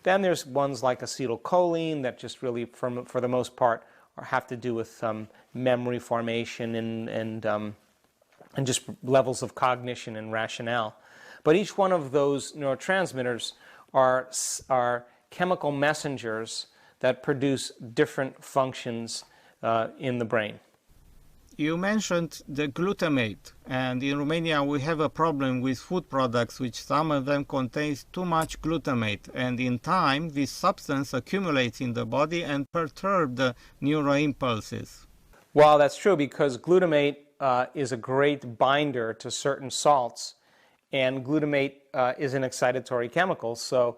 Then there's ones like acetylcholine that just really, for the most part, have to do with memory formation and just levels of cognition and rationale. But each one of those neurotransmitters are chemical messengers that produce different functions in the brain. You mentioned the glutamate, and in Romania we have a problem with food products which some of them contains too much glutamate, and in time this substance accumulates in the body and perturbs the neuroimpulses. Well, that's true, because glutamate is a great binder to certain salts, and glutamate is an excitatory chemical. So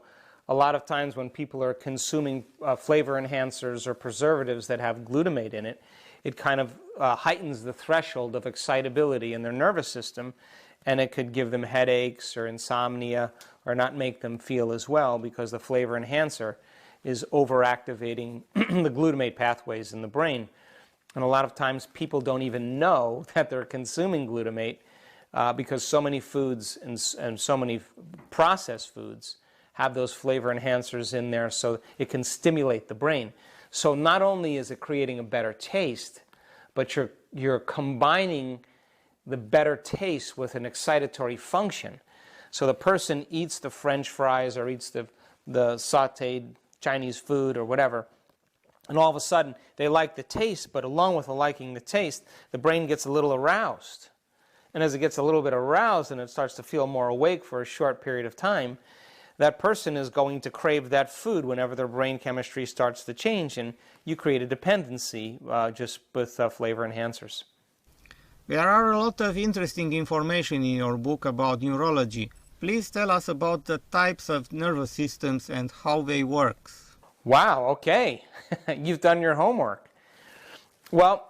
a lot of times when people are consuming flavor enhancers or preservatives that have glutamate in it, it kind of heightens the threshold of excitability in their nervous system, and it could give them headaches or insomnia or not make them feel as well, because the flavor enhancer is overactivating the glutamate pathways in the brain. And a lot of times people don't even know that they're consuming glutamate because so many foods and so many processed foods have those flavor enhancers in there, so it can stimulate the brain. So not only is it creating a better taste, but you're combining the better taste with an excitatory function. So the person eats the French fries or eats the sautéed Chinese food or whatever, and all of a sudden they like the taste, but along with liking the taste, the brain gets a little aroused. And as it gets a little bit aroused and it starts to feel more awake for a short period of time, that person is going to crave that food whenever their brain chemistry starts to change, and you create a dependency just with flavor enhancers. There are a lot of interesting information in your book about neurology. Please tell us about the types of nervous systems and how they work. Wow, okay. You've done your homework. Well,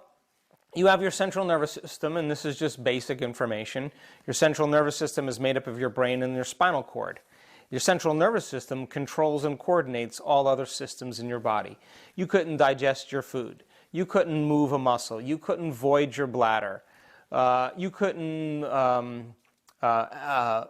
you have your central nervous system, and this is just basic information. Your central nervous system is made up of your brain and your spinal cord. Your central nervous system controls and coordinates all other systems in your body. You couldn't digest your food. You couldn't move a muscle. You couldn't void your bladder. You couldn't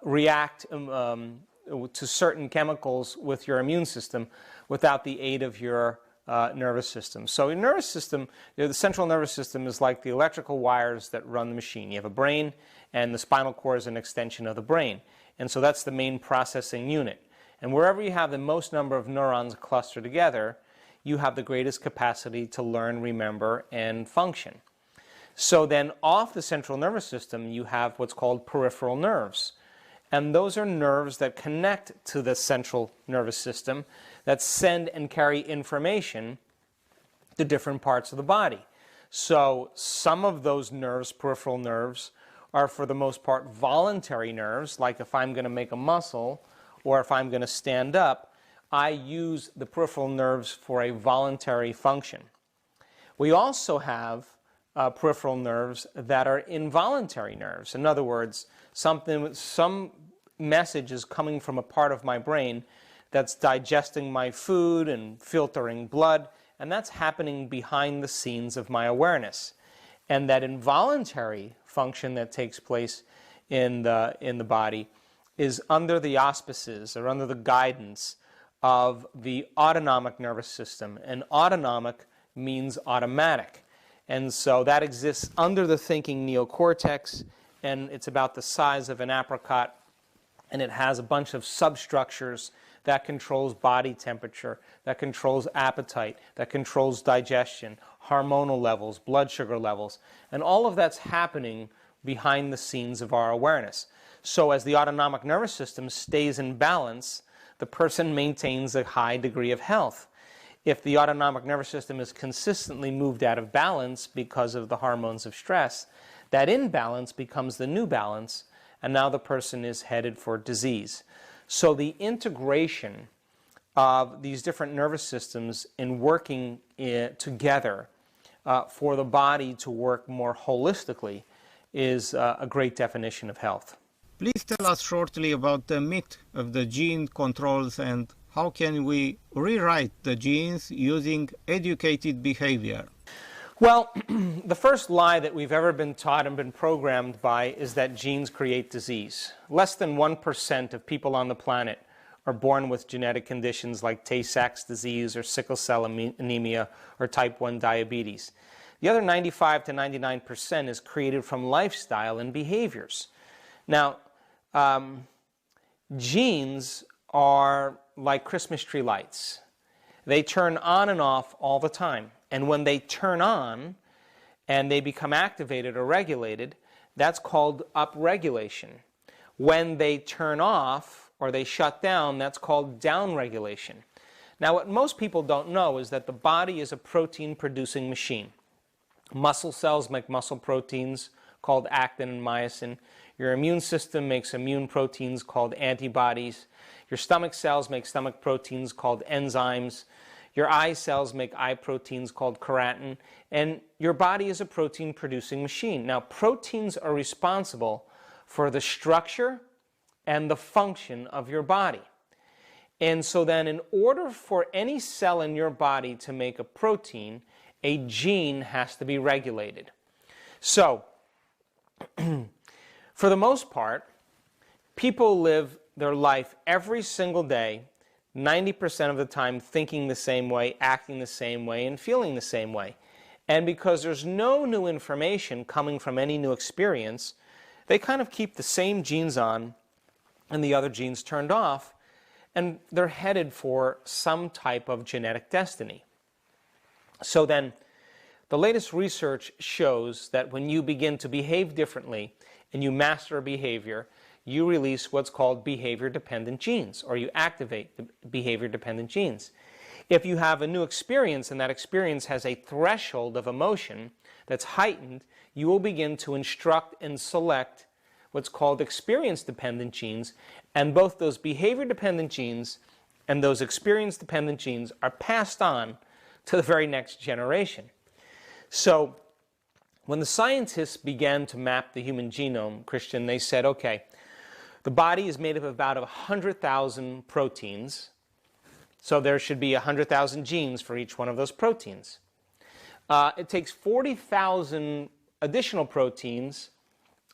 react to certain chemicals with your immune system without the aid of your nervous system. So your nervous system, the central nervous system is like the electrical wires that run the machine. You have a brain, and the spinal cord is an extension of the brain. And so that's the main processing unit. And wherever you have the most number of neurons clustered together, you have the greatest capacity to learn, remember, and function. So then off the central nervous system, you have what's called peripheral nerves. And those are nerves that connect to the central nervous system that send and carry information to different parts of the body. So some of those nerves, peripheral nerves, are for the most part voluntary nerves, like if I'm going to make a muscle or if I'm going to stand up, I use the peripheral nerves for a voluntary function. We also have peripheral nerves that are involuntary nerves. In other words, some message is coming from a part of my brain that's digesting my food and filtering blood, and that's happening behind the scenes of my awareness. And that involuntary function that takes place in the body is under the auspices or under the guidance of the autonomic nervous system. And autonomic means automatic. And so that exists under the thinking neocortex, and it's about the size of an apricot, and it has a bunch of substructures that controls body temperature, that controls appetite, that controls digestion, hormonal levels, blood sugar levels, and all of that's happening behind the scenes of our awareness. So as the autonomic nervous system stays in balance, the person maintains a high degree of health. If the autonomic nervous system is consistently moved out of balance because of the hormones of stress, that imbalance becomes the new balance, and now the person is headed for disease. So the integration of these different nervous systems in working together for the body to work more holistically is a great definition of health. Please tell us shortly about the myth of the gene controls and how can we rewrite the genes using educated behavior? Well, the first lie that we've ever been taught and been programmed by is that genes create disease. Less than 1% of people on the planet are born with genetic conditions like Tay-Sachs disease or sickle cell anemia or type 1 diabetes. The other 95 to 99% is created from lifestyle and behaviors. Now, genes are like Christmas tree lights. They turn on and off all the time. And when they turn on and they become activated or regulated, that's called upregulation. When they turn off or they shut down, that's called downregulation. Now, what most people don't know is that the body is a protein-producing machine. Muscle cells make muscle proteins called actin and myosin. Your immune system makes immune proteins called antibodies. Your stomach cells make stomach proteins called enzymes. Your eye cells make eye proteins called keratin. And your body is a protein-producing machine. Now, proteins are responsible for the structure and the function of your body. And so then in order for any cell in your body to make a protein, a gene has to be regulated. So, for the most part, people live their life every single day 90% of the time thinking the same way, acting the same way, and feeling the same way. And because there's no new information coming from any new experience, they kind of keep the same genes on and the other genes turned off, and they're headed for some type of genetic destiny. So then, the latest research shows that when you begin to behave differently and you master a behavior, you release what's called behavior-dependent genes, or you activate the behavior-dependent genes. If you have a new experience and that experience has a threshold of emotion that's heightened, you will begin to instruct and select what's called experience-dependent genes, and both those behavior-dependent genes and those experience-dependent genes are passed on to the very next generation. So, when the scientists began to map the human genome, Christian, they said, okay, the body is made up of about 100,000 proteins, so there should be 100,000 genes for each one of those proteins. It takes 40,000 additional proteins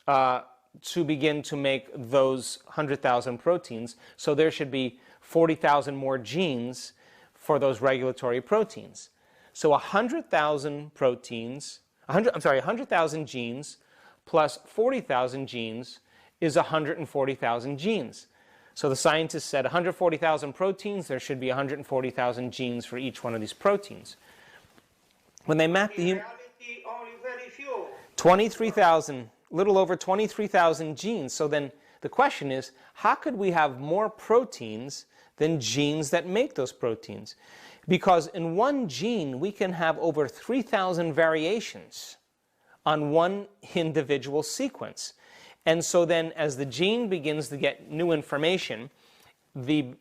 to begin to make those 100,000 proteins, so there should be 40,000 more genes for those regulatory proteins. So 100,000 proteins, 100,000 genes plus 40,000 genes is 140,000 genes. So the scientists said 140,000 proteins, there should be 140,000 genes for each one of these proteins. When they mapped the reality, only very few. 23,000, little over 23,000 genes. So then the question is, how could we have more proteins than genes that make those proteins? Because in one gene, we can have over 3,000 variations on one individual sequence. And so then as the gene begins to get new information, the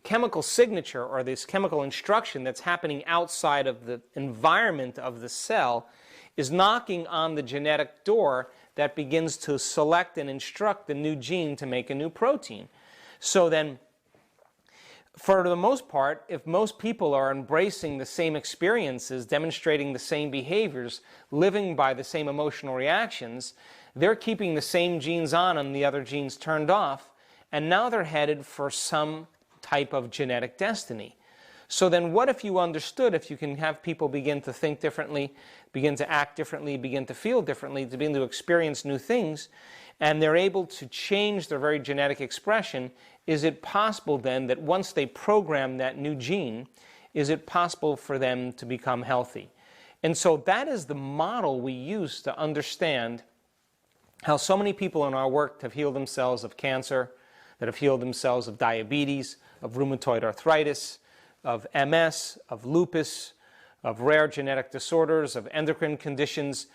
chemical signature or this chemical instruction that's happening outside of the environment of the cell is knocking on the genetic door that begins to select and instruct the new gene to make a new protein. So then, for the most part, if most people are embracing the same experiences, demonstrating the same behaviors, living by the same emotional reactions, they're keeping the same genes on and the other genes turned off, and now they're headed for some type of genetic destiny. So then what if you understood, if you can have people begin to think differently, begin to act differently, begin to feel differently, to begin to experience new things, and they're able to change their very genetic expression, is it possible then that once they program that new gene, is it possible for them to become healthy? And so that is the model we use to understand how so many people in our work have healed themselves of cancer, that have healed themselves of diabetes, of rheumatoid arthritis, of MS, of lupus, of rare genetic disorders, of endocrine conditions,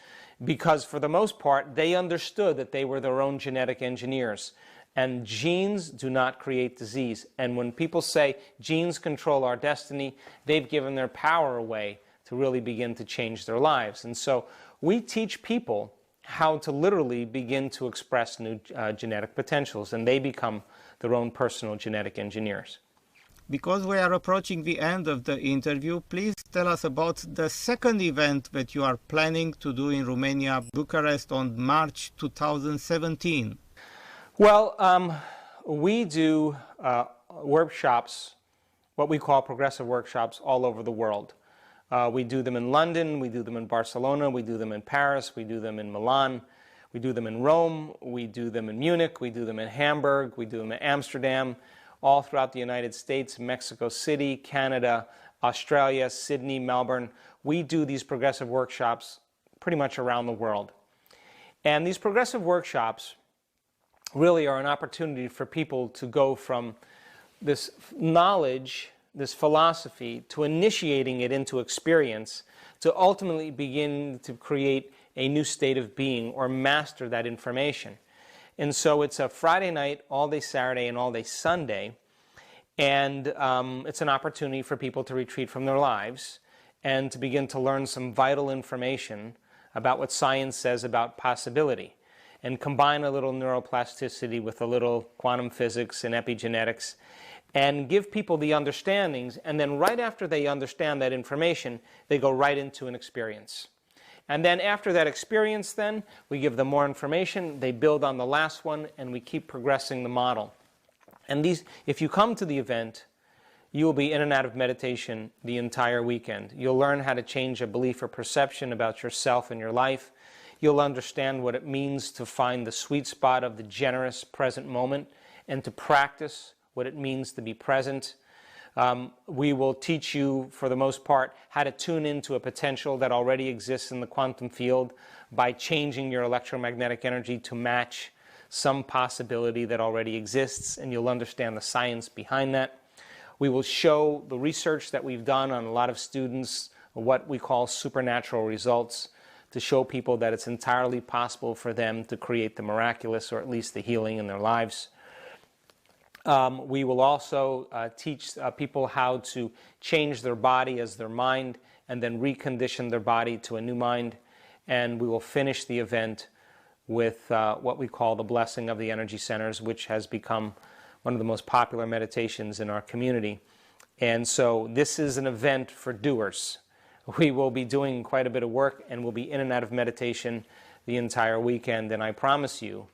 because for the most part, they understood that they were their own genetic engineers. And genes do not create disease. And when people say genes control our destiny, they've given their power away to really begin to change their lives. And so we teach people how to literally begin to express new genetic potentials, and they become their own personal genetic engineers. Because we are approaching the end of the interview, please tell us about the second event that you are planning to do in Romania, Bucharest, on March 2017. Well, we do workshops, what we call progressive workshops, all over the world. We do them in London, we do them in Barcelona, we do them in Paris, we do them in Milan, we do them in Rome, we do them in Munich, we do them in Hamburg, we do them in Amsterdam, all throughout the United States, Mexico City, Canada, Australia, Sydney, Melbourne. We do these progressive workshops pretty much around the world. And these progressive workshops really are an opportunity for people to go from this knowledge, this philosophy, to initiating it into experience, to ultimately begin to create a new state of being or master that information. And so it's a Friday night, all day Saturday, and all day Sunday. And it's an opportunity for people to retreat from their lives and to begin to learn some vital information about what science says about possibility, and combine a little neuroplasticity with a little quantum physics and epigenetics, and give people the understandings, and then right after they understand that information, they go right into an experience. And then after that experience, then, we give them more information, they build on the last one, and we keep progressing the model. And these, if you come to the event, you will be in and out of meditation the entire weekend. You'll learn how to change a belief or perception about yourself and your life. You'll understand what it means to find the sweet spot of the generous present moment and to practice what it means to be present. We will teach you, for the most part, how to tune into a potential that already exists in the quantum field by changing your electromagnetic energy to match some possibility that already exists, and you'll understand the science behind that. We will show the research that we've done on a lot of students, what we call supernatural results, to show people that it's entirely possible for them to create the miraculous, or at least the healing in their lives. We will also teach people how to change their body as their mind and then recondition their body to a new mind. And we will finish the event with what we call the blessing of the energy centers, which has become one of the most popular meditations in our community. And so this is an event for doers. We will be doing quite a bit of work, and we'll be in and out of meditation the entire weekend. And I promise you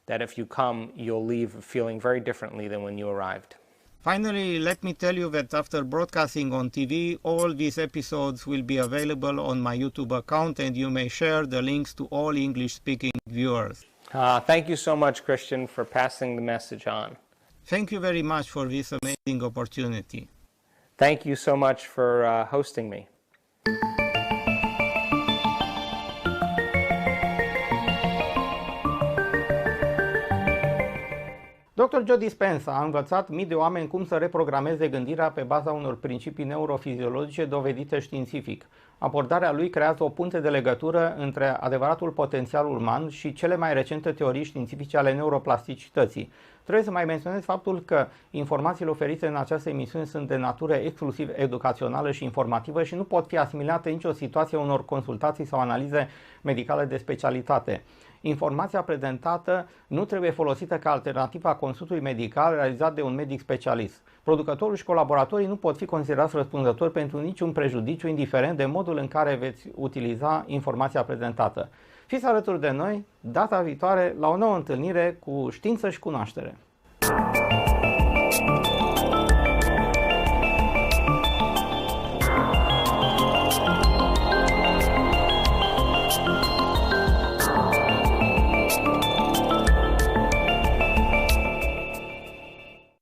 that if you come, you'll leave feeling very differently than when you arrived. Finally, let me tell you that after broadcasting on TV, all these episodes will be available on my YouTube account, and you may share the links to all English-speaking viewers. Thank you so much, Christian, for passing the message on. Thank you very much for this amazing opportunity. Thank you so much for hosting me. Dr. Joe Dispenza a învățat mii de oameni cum să reprogrameze gândirea pe baza unor principii neurofiziologice dovedite științific. Abordarea lui creează o punte de legătură între adevăratul potențial uman și cele mai recente teorii științifice ale neuroplasticității. Trebuie să mai menționez faptul că informațiile oferite în această emisiune sunt de natură exclusiv educațională și informativă și nu pot fi asimilate în nicio situație unor consultații sau analize medicale de specialitate. Informația prezentată nu trebuie folosită ca alternativă a consultului medical realizat de un medic specialist. Producătorul și colaboratorii nu pot fi considerați răspunzători pentru niciun prejudiciu, indiferent de modul în care veți utiliza informația prezentată. Fiți alături de noi data viitoare la o nouă întâlnire cu știință și cunoaștere.